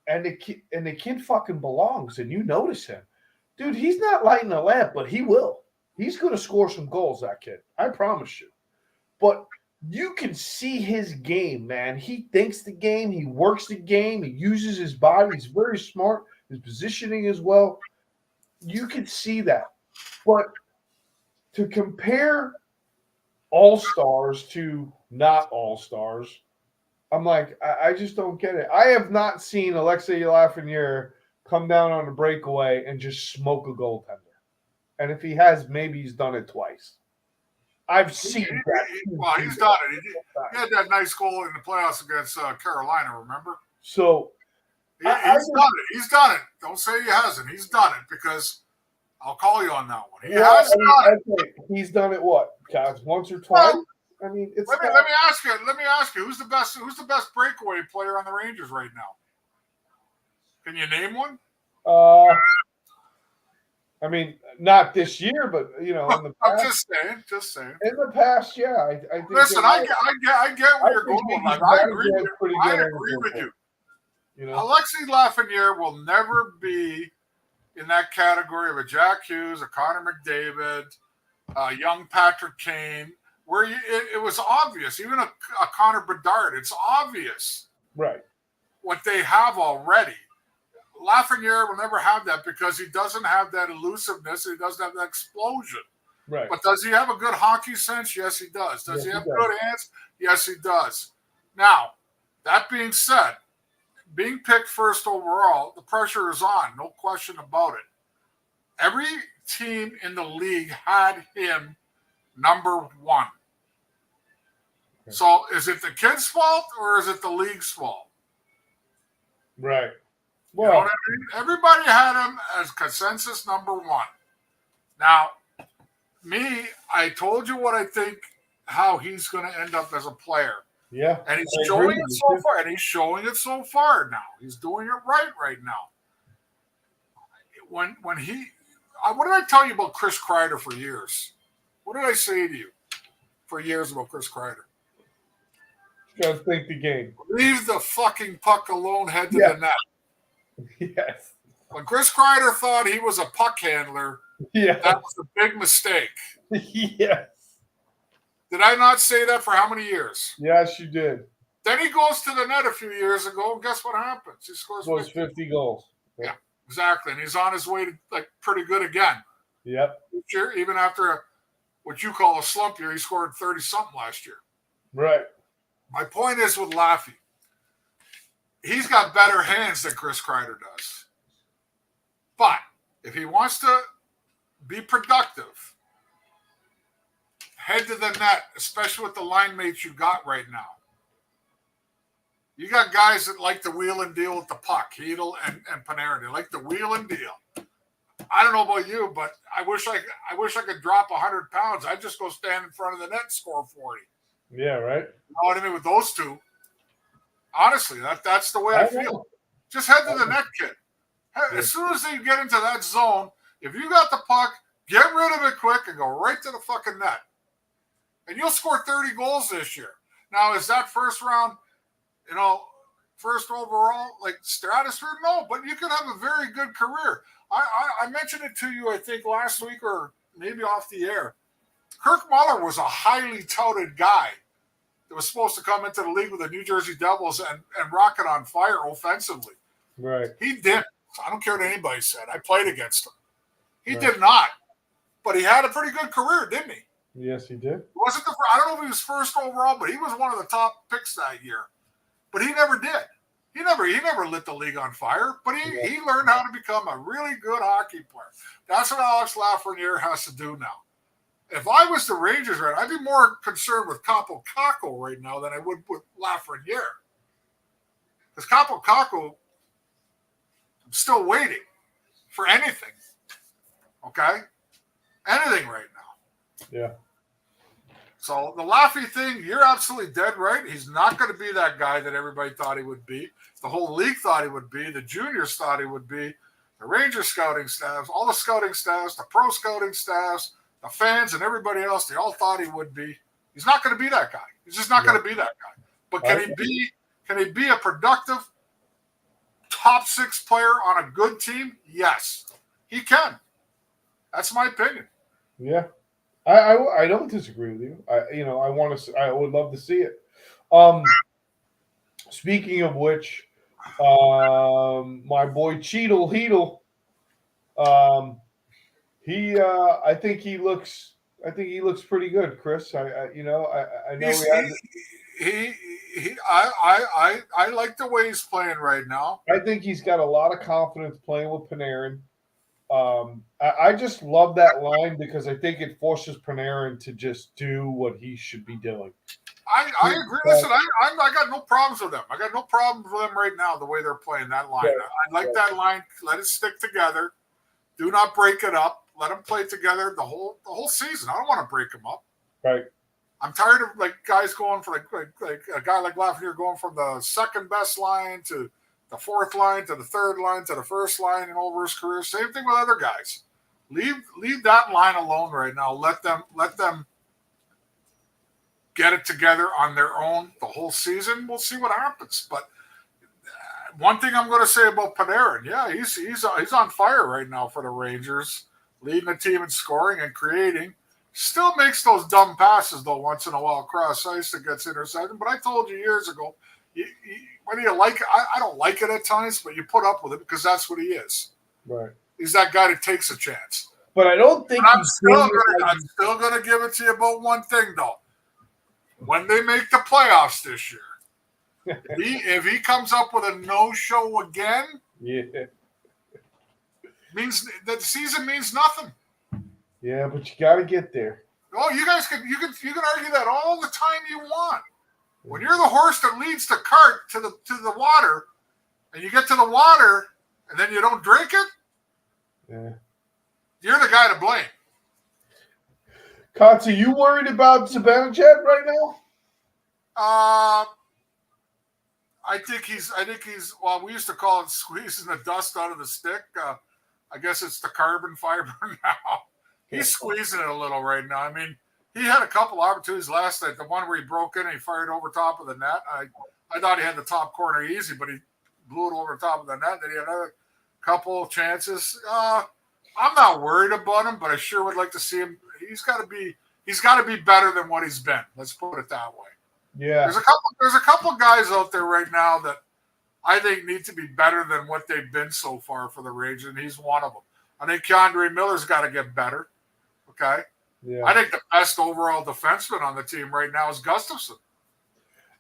and the kid fucking belongs, and you notice him. Dude, he's not lighting a lamp, but he will. He's going to score some goals, that kid. I promise you. But you can see his game, man. He thinks the game. He works the game. He uses his body. He's very smart. His positioning as well. You can see that. But to compare all-stars to not all-stars, I'm like, I just don't get it. I have not seen Alexei Lafreniere come down on a breakaway and just smoke a goaltender. And if he has, maybe he's done it twice. I've seen that. Well, he's done it. He had that nice goal in the playoffs against Carolina, remember? So he's done it. He's done it. Don't say he hasn't. He's done it, because I'll call you on that one. He has done it. He's done it what, guys? Once or twice? Well, I mean, it's let me ask you. Who's the best breakaway player on the Rangers right now? Can you name one? I mean, not this year, but in the past. I'm just saying. In the past, yeah. I think. Listen, I get where you're going. I agree with you. Alexei Lafreniere will never be in that category of a Jack Hughes, a Connor McDavid, a young Patrick Kane, where it was obvious. Even a Connor Bedard, it's obvious, right, what they have already. Lafreniere will never have that because he doesn't have that elusiveness. He doesn't have that explosion. Right. But does he have a good hockey sense? Yes, he does. Does he have good hands? Yes, he does. Now, that being said, being picked first overall, the pressure is on. No question about it. Every team in the league had him number one. Okay. So is it the kid's fault or is it the league's fault? Right. Well, you know what I mean? Everybody had him as consensus number one. Now, I told you what I think, how he's going to end up as a player. Yeah. And he's showing it so far. And he's showing it so far now. He's doing it right now. When what did I tell you about Chris Kreider for years? What did I say to you for years about Chris Kreider? You got to think the game. Leave the fucking puck alone, head to the net. Yes. When Chris Kreider thought he was a puck handler, that was a big mistake. Yes. Did I not say that for how many years? Yes, you did. Then he goes to the net a few years ago, and guess what happens? He scores 50 goals. Yeah, exactly. And he's on his way to pretty good again. Yep. Year, even after what you call a slump year, he scored 30-something last year. Right. My point is with Laffy, he's got better hands than Chris Kreider does. But if he wants to be productive, head to the net, especially with the line mates you got right now. You got guys that like to wheel and deal with the puck, Hedel and Panarin. They like to wheel and deal. I don't know about you, but I wish I could drop 100 pounds. I'd just go stand in front of the net and score 40. Yeah, right. You know what I mean? With those two, honestly, that's the way I feel. Just head to the net, kid. As soon as you get into that zone, if you got the puck, get rid of it quick and go right to the fucking net. And you'll score 30 goals this year. Now, is that first round, first overall, like stratosphere? No, but you could have a very good career. I mentioned it to you, I think, last week or maybe off the air. Kirk Muller was a highly touted guy that was supposed to come into the league with the New Jersey Devils and rocket on fire offensively. Right. He didn't. I don't care what anybody said. I played against him. He did not. But he had a pretty good career, didn't he? Yes, he did. I don't know if he was first overall, but he was one of the top picks that year. But he never did. He never lit the league on fire, but he learned how to become a really good hockey player. That's what Alex Lafreniere has to do now. If I was the Rangers right now, I'd be more concerned with Capo Caco right now than I would with Lafreniere. Because Capo Caco, I'm still waiting for anything. Okay? Anything right now. Yeah. So the Laffy thing, you're absolutely dead right. He's not going to be that guy that everybody thought he would be. The whole league thought he would be. The juniors thought he would be. The Rangers scouting staffs, all the scouting staffs, the pro scouting staffs, the fans, and everybody else, they all thought he would be. He's not going to be that guy. He's just not going to be that guy. But can he be a productive top 6 player on a good team? Yes, he can. That's my opinion. Yeah. I don't disagree with you. I would love to see it. Speaking of which, my boy Cheadle Heedle, I think he looks pretty good, Chris. I know I like the way he's playing right now. I think he's got a lot of confidence playing with Panarin. I just love that line because I think it forces Panarin to just do what he should be doing. I agree. Listen, I got no problems with them. I got no problems with them right now, the way they're playing that line. Yeah. I like that line. Let it stick together. Do not break it up. Let them play together the whole season. I don't want to break them up. Right. I'm tired of guys going for like a guy like Lafreniere going from the second best line to the fourth line to the third line to the first line and over his career. Same thing with other guys. Leave that line alone right now. Let them get it together on their own the whole season. We'll see what happens. But one thing I'm going to say about Panarin, yeah, he's on fire right now for the Rangers, leading the team in scoring and creating. Still makes those dumb passes though once in a while cross ice that gets intercepted. But I told you years ago, whether you like it, I don't like it at times, but you put up with it because that's what he is. Right. He's that guy that takes a chance. But I don't think I'm still going to give it to you about one thing though. When they make the playoffs this year, if he comes up with a no-show again, means the season means nothing. Yeah, but you got to get there. Oh, you guys can argue that all the time you want. When you're the horse that leads the cart to the water, and you get to the water and then you don't drink it, you're the guy to blame. Kotz, are you worried about Zibanejad right now? I think he's. Well, we used to call it squeezing the dust out of the stick. I guess it's the carbon fiber now. He's squeezing it a little right now. I mean, he had a couple opportunities last night. The one where he broke in and he fired over top of the net. I thought he had the top corner easy, but he blew it over top of the net. Then he had another couple of chances. I'm not worried about him, but I sure would like to see him. He's got to be better than what he's been. Let's put it that way. Yeah. There's a couple guys out there right now that I think need to be better than what they've been so far for the Rangers, and he's one of them. I think Keandre Miller's got to get better. Okay. Yeah. I think the best overall defenseman on the team right now is Gustafsson.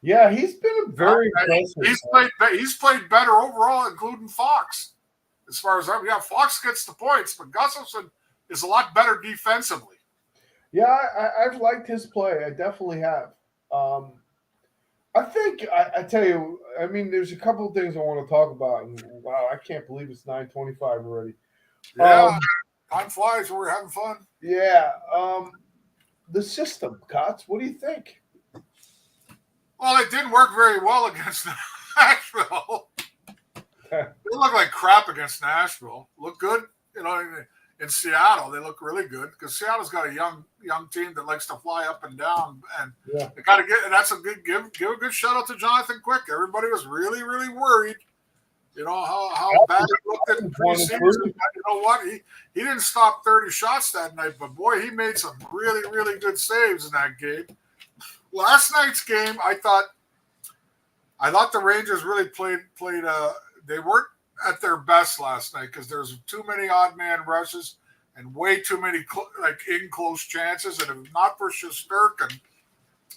Yeah, he's been very impressive. He's played better overall, including Fox. As far as Fox gets the points, but Gustafsson is a lot better defensively. Yeah, I've liked his play. I definitely have. I think I tell you, I mean, there's a couple of things I want to talk about. And wow, I can't believe it's 9:25 already. Yeah, time flies. We're having fun. Yeah. The system, Kotz, what do you think? Well, it didn't work very well against Nashville. They look like crap against Nashville. Look good, in Seattle. They look really good because Seattle's got a young team that likes to fly up and down, and they got to get. And that's a good give a good shout out to Jonathan Quick. Everybody was really really worried. How bad it looked in preseason. You know what? He didn't stop 30 shots that night, but boy, he made some really really good saves in that game. Last night's game, I thought the Rangers really played. They weren't at their best last night because there's too many odd man rushes and way too many in close chances. And if not for Shesterkin,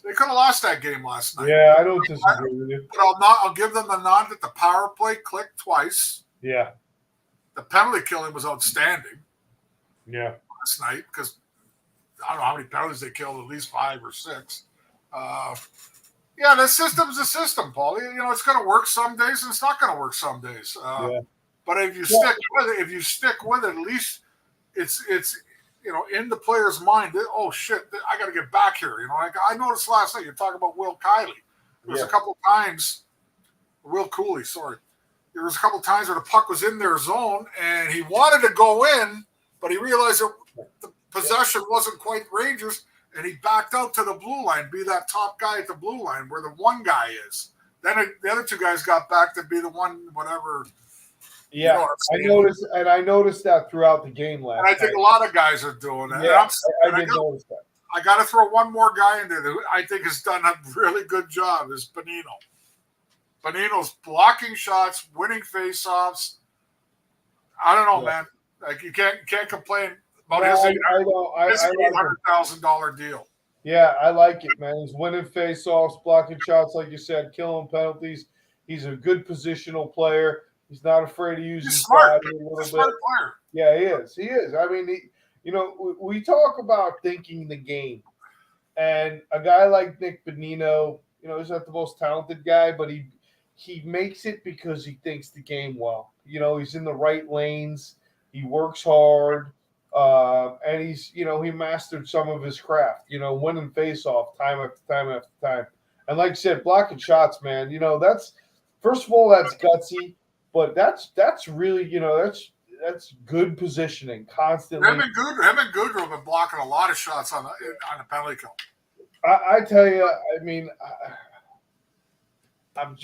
They could have lost that game last night. Yeah, I don't disagree with you. But I'll give them the nod that the power play clicked twice. Yeah. The penalty killing was outstanding Yeah. last night because I don't know how many penalties they killed, at least 5 or 6. Yeah, the system's a system, Paul. You know, it's going to work some days and it's not going to work some days. But if you stick with it, at least it's in the player's mind. Oh shit, I got to get back here. You know, like I noticed last night. You're talking about Will Kiley. There was a couple times, Will Cooley. Sorry, there was a couple times where the puck was in their zone and he wanted to go in, but he realized that the possession wasn't quite Rangers. And he backed out to the blue line, be that top guy at the blue line where the one guy is. Then the other 2 guys got back to be the one, whatever. Yeah, you know I noticed that throughout the game last night. I think a lot of guys are doing that. Yeah, I did notice that. I got to throw one more guy in there that I think has done a really good job is Bonino. Bonino's blocking shots, winning faceoffs. I don't know, man. Like you can't complain. His $800,000 deal. Yeah, I like it, man. He's winning faceoffs, blocking shots, like you said, killing penalties. He's a good positional player. He's not afraid to use his body a little bit. Smart player. Yeah, he is. He is. I mean, we talk about thinking the game, and a guy like Nick Bonino, he's not the most talented guy, but he makes it because he thinks the game well. He's in the right lanes. He works hard. And he's, he mastered some of his craft, winning face-off time after time after time. And like I said, blocking shots, man, that's, first of all, that's gutsy, but that's really, that's good positioning constantly. Him and Goodrow have been blocking a lot of shots on the penalty kill. I tell you, I mean, I'm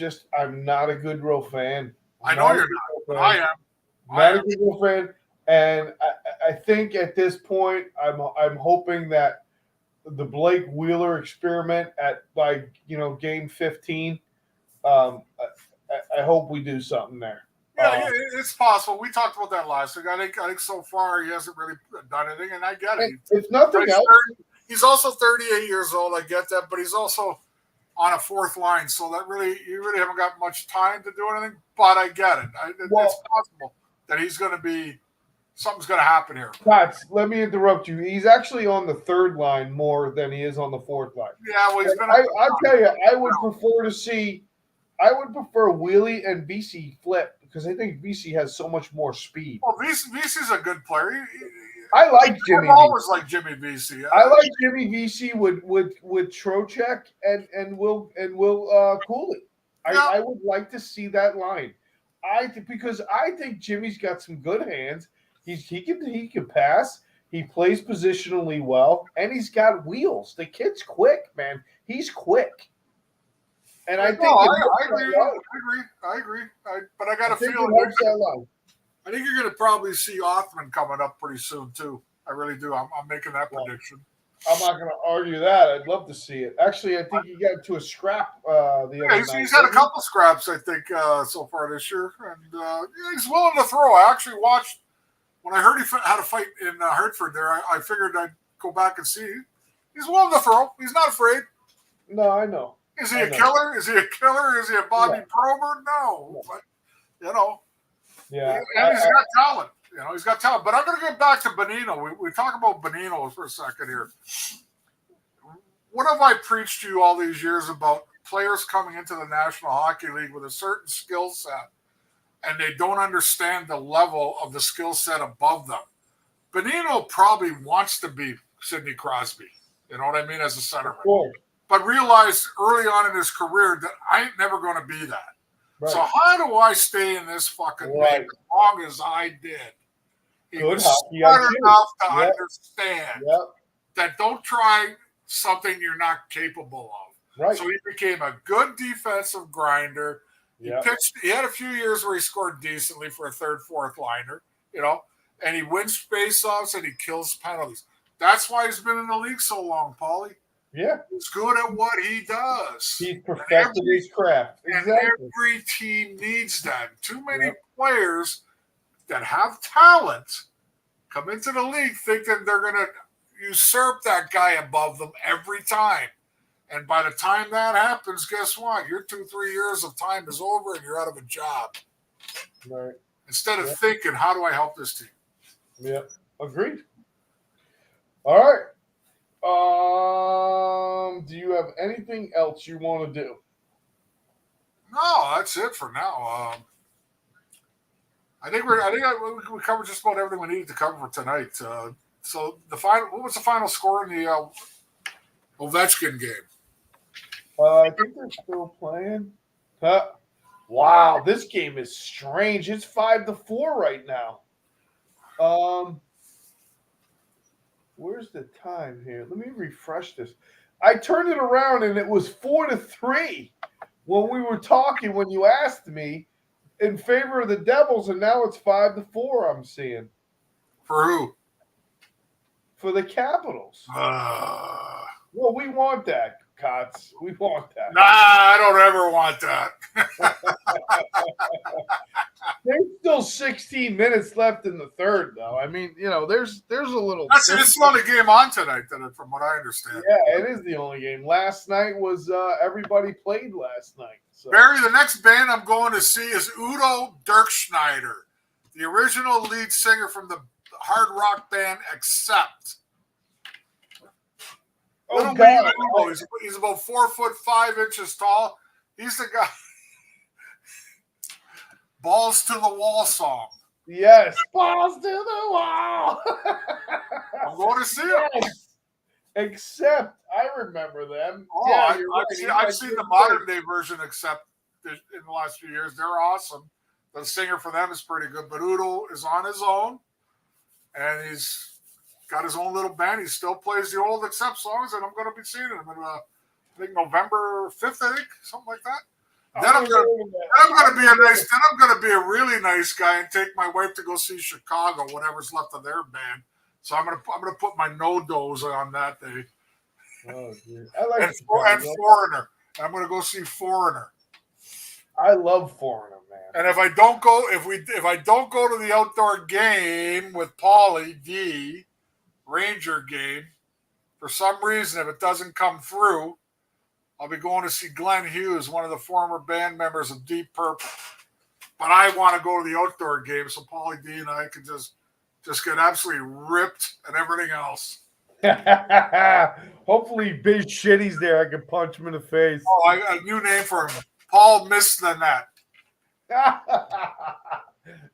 not a Goodrow fan. I know you're not, but I am. Not a Goodrow fan. And I think at this point, I'm hoping that the Blake Wheeler experiment by game 15, I hope we do something there. Yeah, it's possible. We talked about that last week. I think so far he hasn't really done anything, and I get it. If nothing else, he's also 38 years old. I get that, but he's also on a 4th line, so you really haven't got much time to do anything. But I get it. It's possible that he's going to be. Something's going to happen here. Pat, let me interrupt you. He's actually on the 3rd line more than he is on the 4th line. Yeah, well, he's been. I tell you, I would prefer Wheelie and VC flip because I think VC has so much more speed. Well, VC's a good player. I like Jimmy. I always like Jimmy VC. I like Jimmy VC with Trocheck and Will Cooley. Yeah. I would like to see that line. Because I think Jimmy's got some good hands. He can pass. He plays positionally well, and he's got wheels. The kid's quick, man. He's quick. And I think I agree. But I got a feeling. I think you're going to probably see Othman coming up pretty soon too. I really do. I'm making that prediction. I'm not going to argue that. I'd love to see it. Actually, I think he got to a scrap the other night. He's had a couple scraps, I think, so far this year, and he's willing to throw. I actually watched. When I heard he had a fight in Hartford there, I figured I'd go back and see. He's willing to throw. He's not afraid. No, I know. Is he a killer? Is he a killer? Is he a Bobby Probert? No. But, Yeah. And he's got talent. He's got talent. But I'm going to get back to Bonino. We talk about Bonino for a second here. What have I preached to you all these years about players coming into the National Hockey League with a certain skill set? And they don't understand the level of the skill set above them. Bonino probably wants to be Sidney Crosby, you know what I mean, as a centerman. Cool. But realized early on in his career that I ain't never going to be that. Right. So how do I stay in this fucking league as long as I did? He was smart enough to understand that don't try something you're not capable of. Right. So he became a good defensive grinder. He pitched. He had a few years where he scored decently for a 3rd, 4th liner, and he wins faceoffs and he kills penalties. That's why he's been in the league so long, Paulie. Yeah, he's good at what he does. He's perfected his craft. Exactly. And every team needs that. Too many players that have talent come into the league thinking they're going to usurp that guy above them every time. And by the time that happens, guess what? Your 2-3 years of time is over and you're out of a job. Right. Instead of thinking, how do I help this team? Yeah. Agreed. All right. Do you have anything else you want to do? No, that's it for now. I think we covered just about everything we needed to cover for tonight. So what was the final score in the Ovechkin game? I think they're still playing. Wow, this game is strange. It's 5-4 right now. Where's the time here? Let me refresh this. I turned it around and it was 4-3 when we were talking, when you asked me in favor of the Devils, and now it's 5-4. I'm seeing For who? for the Capitals. Well, we want that, Cots. We want that. Nah, I don't ever want that. There's still 16 minutes left in the third, though. I mean, there's a little. It's the only game on tonight, from what I understand. Yeah, it is the only game. Last night was everybody played last night. So. Barry, the next band I'm going to see is Udo Dirkschneider, the original lead singer from the hard rock band Accept. Oh, God. He's about 4'5" tall. He's the guy. Balls to the Wall song. Yes, balls to the wall. I'm going to see him. Yes. Except I remember them. Oh, yeah, I've seen the modern day version. Except in the last few years, they're awesome. The singer for them is pretty good, but Udo is on his own, and he's got his own little band. He still plays the old Accept songs, and I'm going to be seeing him in I think November 5th, something like that. Then I'm going to be a really nice guy and take my wife to go see Chicago, whatever's left of their band. So I'm going to put my no-dos on that day. Oh, dude. I like and Foreigner. I'm going to go see Foreigner. I love Foreigner, man. And if I don't go to the outdoor game with Paulie D, Ranger game, for some reason, if it doesn't come through, I'll be going to see Glenn Hughes, one of the former band members of Deep Purple. But I want to go to the outdoor game so Paulie D and I can just get absolutely ripped and everything else. Hopefully Big Shitty's there. I can punch him in the face. Oh, I got a new name for him. Paul missed the net.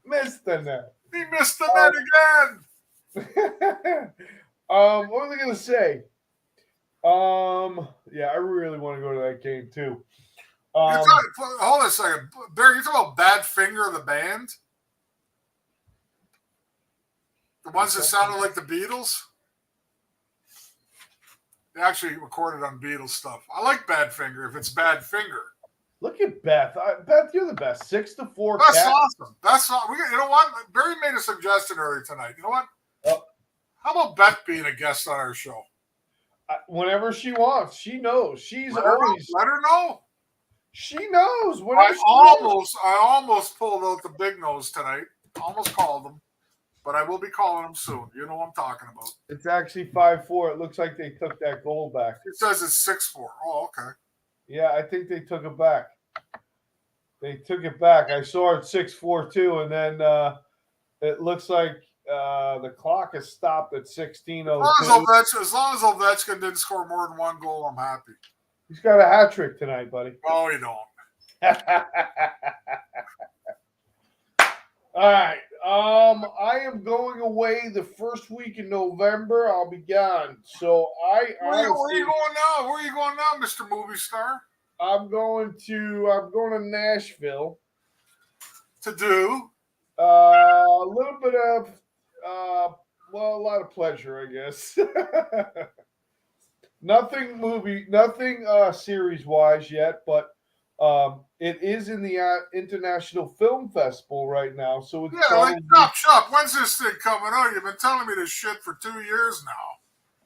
Missed the net. He missed the net again. What was I going to say? Yeah, I really want to go to that game too. Hold on a second. Barry, you talking about Badfinger, the band? The ones that sounded like the Beatles? They actually recorded on Beatles stuff. I like Badfinger if it's Badfinger. Look at Beth. Beth, you're the best. 6-4. That's awesome. That's awesome. You know what? Barry made a suggestion earlier tonight. You know what? How about Beth being a guest on our show? Whenever she wants. She knows. She's let always. Let her know. She knows. I almost pulled out the big nose tonight. Almost called them. But I will be calling them soon. You know what I'm talking about. It's actually 5-4. It looks like they took that goal back. It says it's 6-4. Oh, okay. Yeah, I think they took it back. They took it back. I saw it 6-4 too, and then it looks like the clock is stopped at 16:02. As long as Ovechkin didn't score more than one goal, I'm happy. He's got a hat trick tonight, buddy. No, he don't. All right. I am going away the first week in November. I'll be gone. So where are you going now? Where are you going now, Mr. Movie Star? I'm going to Nashville. To do? A little bit of a lot of pleasure, I guess. Nothing series wise yet, but it is in the International Film Festival right now. So it's Chop. When's this thing coming out? You've been telling me this shit for 2 years now.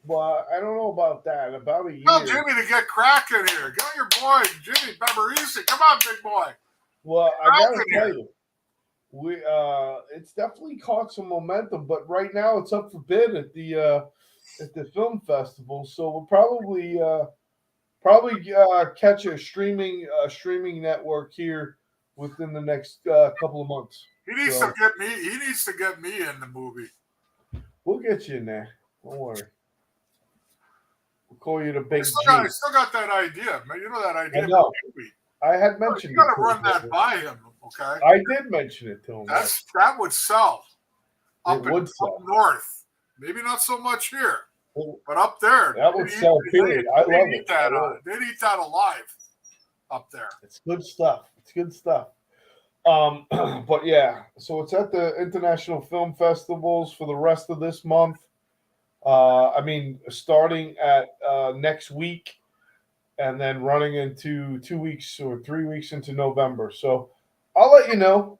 Well, I don't know about that. About a year. Tell Jimmy to get cracking here. Get your boy, Jimmy Barbarisi. Come on, big boy. Well, I gotta tell you, it's definitely caught some momentum, but right now it's up for bid at the film festival. So we'll probably probably catch a streaming network here within the next couple of months. He needs So to get me. He needs to get me in the movie. we'll get you in there. Don't worry. We'll call you the I Big still G. got, I still got that idea, man. You know that idea I of know. a movie. I had You mentioned got it. to run that by him, okay? I did mention it to him. That would sell It would sell. up north. Maybe not so much here, Well, but up there, that would sell. Period. I love it. They'd eat that alive up there. It's good stuff. It's good stuff. But yeah, so it's at the International Film Festivals for the rest of this month. I mean, starting at next week, and then running into 2 weeks or 3 weeks into November. So I'll let you know.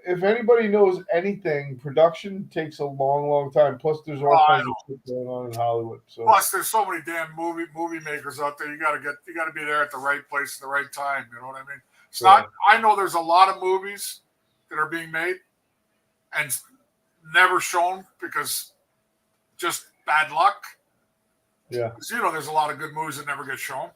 If anybody knows anything, production takes a long, long time. Plus, there's all kinds of shit going on in Hollywood. So plus, there's so many damn movie makers out there. You got to be there at the right place at the right time. You know what I mean? It's not. I know there's a lot of movies that are being made and never shown because just bad luck. Yeah. Because there's a lot of good movies that never get shown.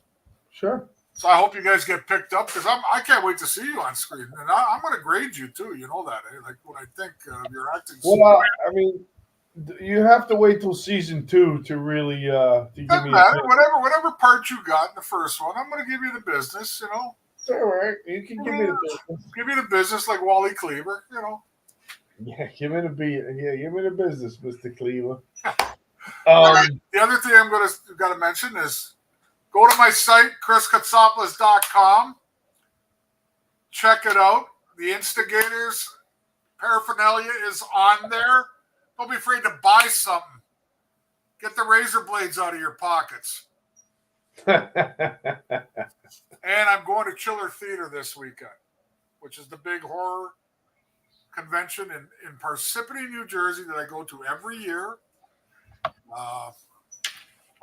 Sure. So I hope you guys get picked up because I can't wait to see you on screen, and I'm going to grade you too. You know that, Like what I think of your acting. Well, I mean, you have to wait till season 2 to really to give me whatever part you got in the first one. I'm going to give you the business. It's all right. You can give me the business. Give me the business like Wally Cleaver. Yeah, give me the business, Mr. Cleaver. The other thing I'm got to mention is go to my site, chriskatsopoulos.com. Check it out. The Instigators paraphernalia is on there. Don't be afraid to buy something. Get the razor blades out of your pockets. And I'm going to Chiller Theater this weekend, which is the big horror convention in Parsippany, New Jersey that I go to every year. A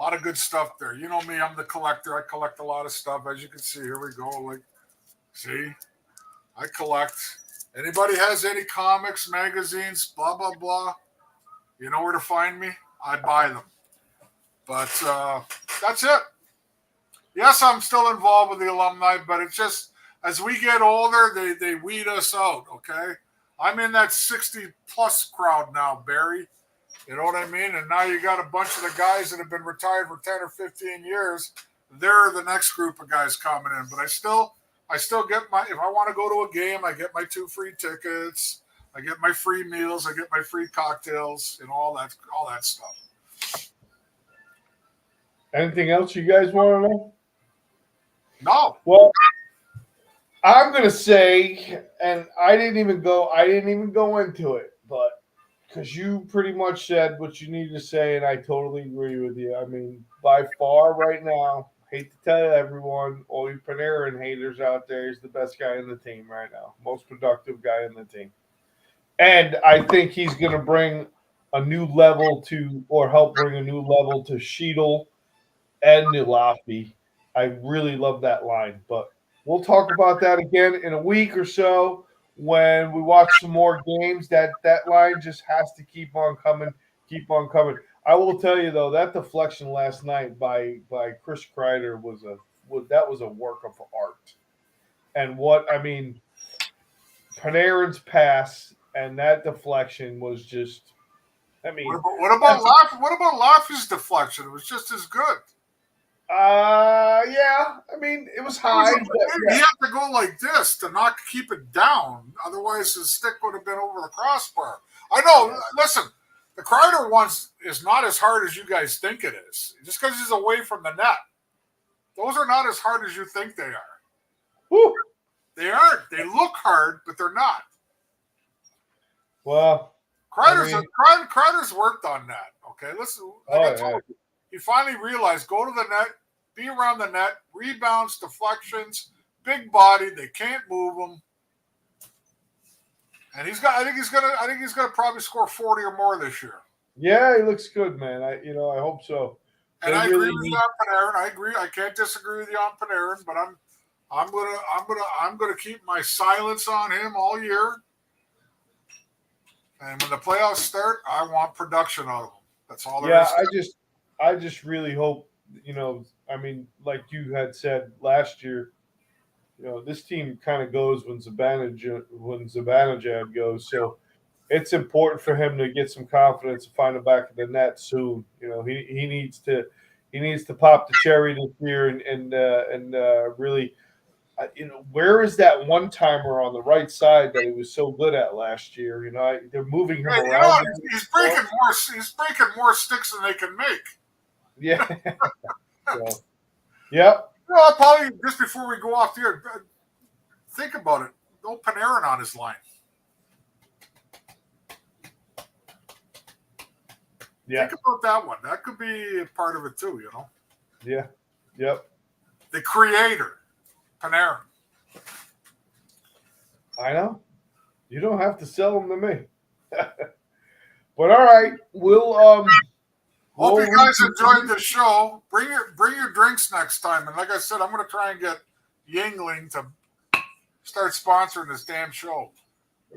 lot of good stuff there. You know me, I'm the collector. I collect a lot of stuff. As you can see, here we go. See? I collect. Anybody has any comics, magazines, blah, blah, blah, you know where to find me. I buy them. But that's it. Yes, I'm still involved with the alumni, but it's just as we get older, they weed us out, okay? I'm in that 60-plus crowd now, Barry. You know what I mean? And now you got a bunch of the guys that have been retired for 10 or 15 years. They're the next group of guys coming in. But I still get if I want to go to a game, I get my 2 free tickets. I get my free meals. I get my free cocktails and all that stuff. Anything else you guys want to know? No. Well, I'm gonna say, and I didn't even go into it, but because you pretty much said what you need to say, and I totally agree with you. I mean, by far right now, hate to tell you, everyone, all you Panarin haters out there, he's the best guy in the team right now, most productive guy in the team. And I think he's going to bring a new level help bring a new level to Sheedle and Nilafi. I really love that line. But we'll talk about that again in a week or so when we watch some more games. That line just has to keep on coming. I will tell you though, that deflection last night by Chris Kreider was a work of art. And Panarin's pass and that deflection was just. I mean, what about Laffy's deflection? It was just as good. Yeah. I mean, it was high. He had to go like this to not keep it down. Otherwise, his stick would have been over the crossbar. I know. Yeah. Listen, the Kreider one is not as hard as you guys think it is. Just because he's away from the net. Those are not as hard as you think they are. Woo. They aren't. They look hard, but they're not. Well, Kreider's worked on that. Okay, listen. He finally realized: go to the net, be around the net, rebounds, deflections, big body. They can't move him, and I think he's gonna probably score 40 or more this year. Yeah, he looks good, man. I hope so. And I agree with you on Panarin. I agree. I can't disagree with you on Panarin, but I'm gonna keep my silence on him all year. And when the playoffs start, I want production out of him. That's all there is. I just really hope, I mean, like you had said last year, this team kind of goes when Zibanejad goes. So it's important for him to get some confidence and find the back of the net soon. He needs to pop the cherry this year and really. Where is that one timer on the right side that he was so good at last year? They're moving him Hey, around. He's breaking more sticks than they can make. Yeah. So, yep. Probably just before we go off here, think about it. No Panarin on his line. Yeah. Think about that one. That could be a part of it too, Yeah. Yep. The creator, Panarin. I know. You don't have to sell them to me. But all right, Hope you guys enjoyed the show. Bring your drinks next time. And like I said, I'm going to try and get Yingling to start sponsoring this damn show.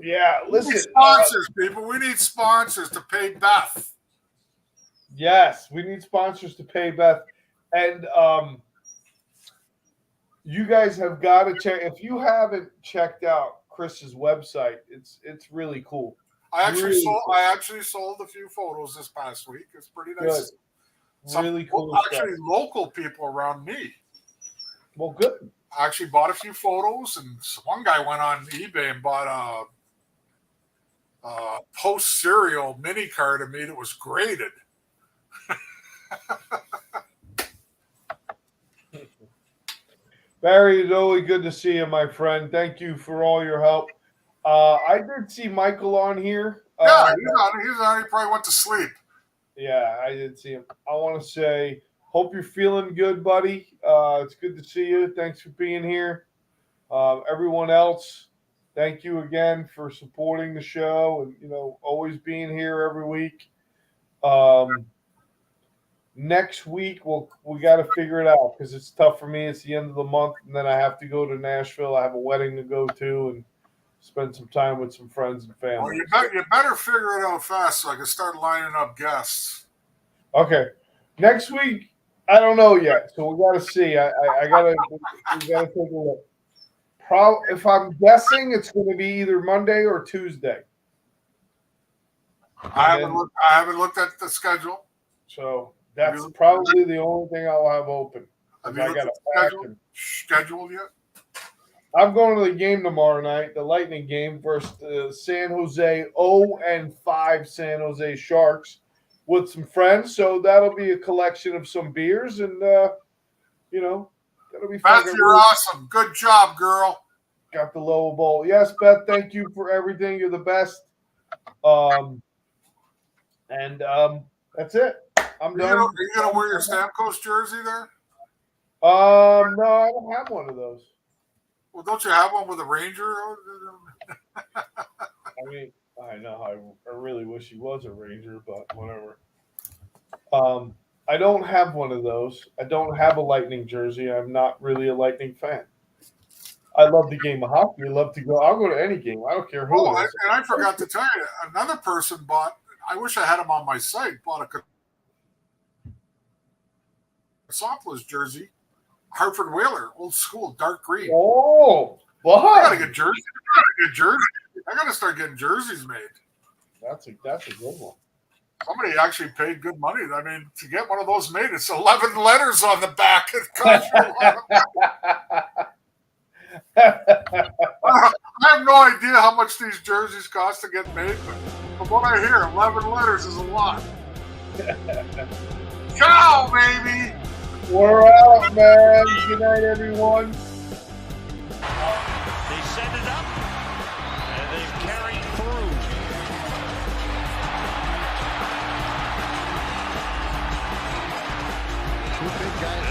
Yeah, listen. We need sponsors, people. We need sponsors to pay Beth. Yes, we need sponsors to pay Beth. And you guys have got to check. If you haven't checked out Chris's website, it's really cool. I actually sold a few photos this past week. It's pretty nice. Good. Really cool. Actually, local people around me. Well, good. I actually bought a few photos, and one guy went on eBay and bought a post cereal mini card of me that was graded. Barry, it's always good to see you, my friend. Thank you for all your help. I did see Michael on here. Yeah, he's on. He probably went to sleep. Yeah, I did see him. I want to say, hope you're feeling good, buddy. It's good to see you. Thanks for being here. Everyone else, thank you again for supporting the show and always being here every week. Next week we got to figure it out because it's tough for me. It's the end of the month, and then I have to go to Nashville. I have a wedding to go to and spend some time with some friends and family. Well, you better figure it out fast so I can start lining up guests. Okay, next week I don't know yet, so we got to see. We gotta take a look. If I'm guessing, it's going to be either Monday or Tuesday. I haven't looked at the schedule. So that's probably the only thing I'll have open. Have you looked at the schedule yet? I'm going to the game tomorrow night, the Lightning game versus the San Jose 0-5 San Jose Sharks with some friends. So that'll be a collection of some beers and, that'll be fun. Beth, you're awesome. Good job, girl. Got the lower bowl. Yes, Beth, thank you for everything. You're the best. That's it. I'm done. Are you going to wear your Stamkos jersey there? No, I don't have one of those. Well, don't you have one with a Ranger? I mean, I know. I really wish he was a Ranger, but whatever. I don't have one of those. I don't have a Lightning jersey. I'm not really a Lightning fan. I love the game of hockey. I love to go. I'll go to any game. I don't care who it is. And I forgot to tell you, another person bought. I wish I had him on my site. Bought a Softla's jersey, Hartford Whaler, old school, dark green. Oh, what? I gotta get jerseys. I gotta start getting jerseys made. That's a good one. Somebody actually paid good money. I mean, to get one of those made, it's 11 letters on the back. It costs you a lot of money. I have no idea how much these jerseys cost to get made, but from what I hear, 11 letters is a lot. Ciao, baby! We're out, man. Good night, everyone. They send it up, and they carry through. Two big guys.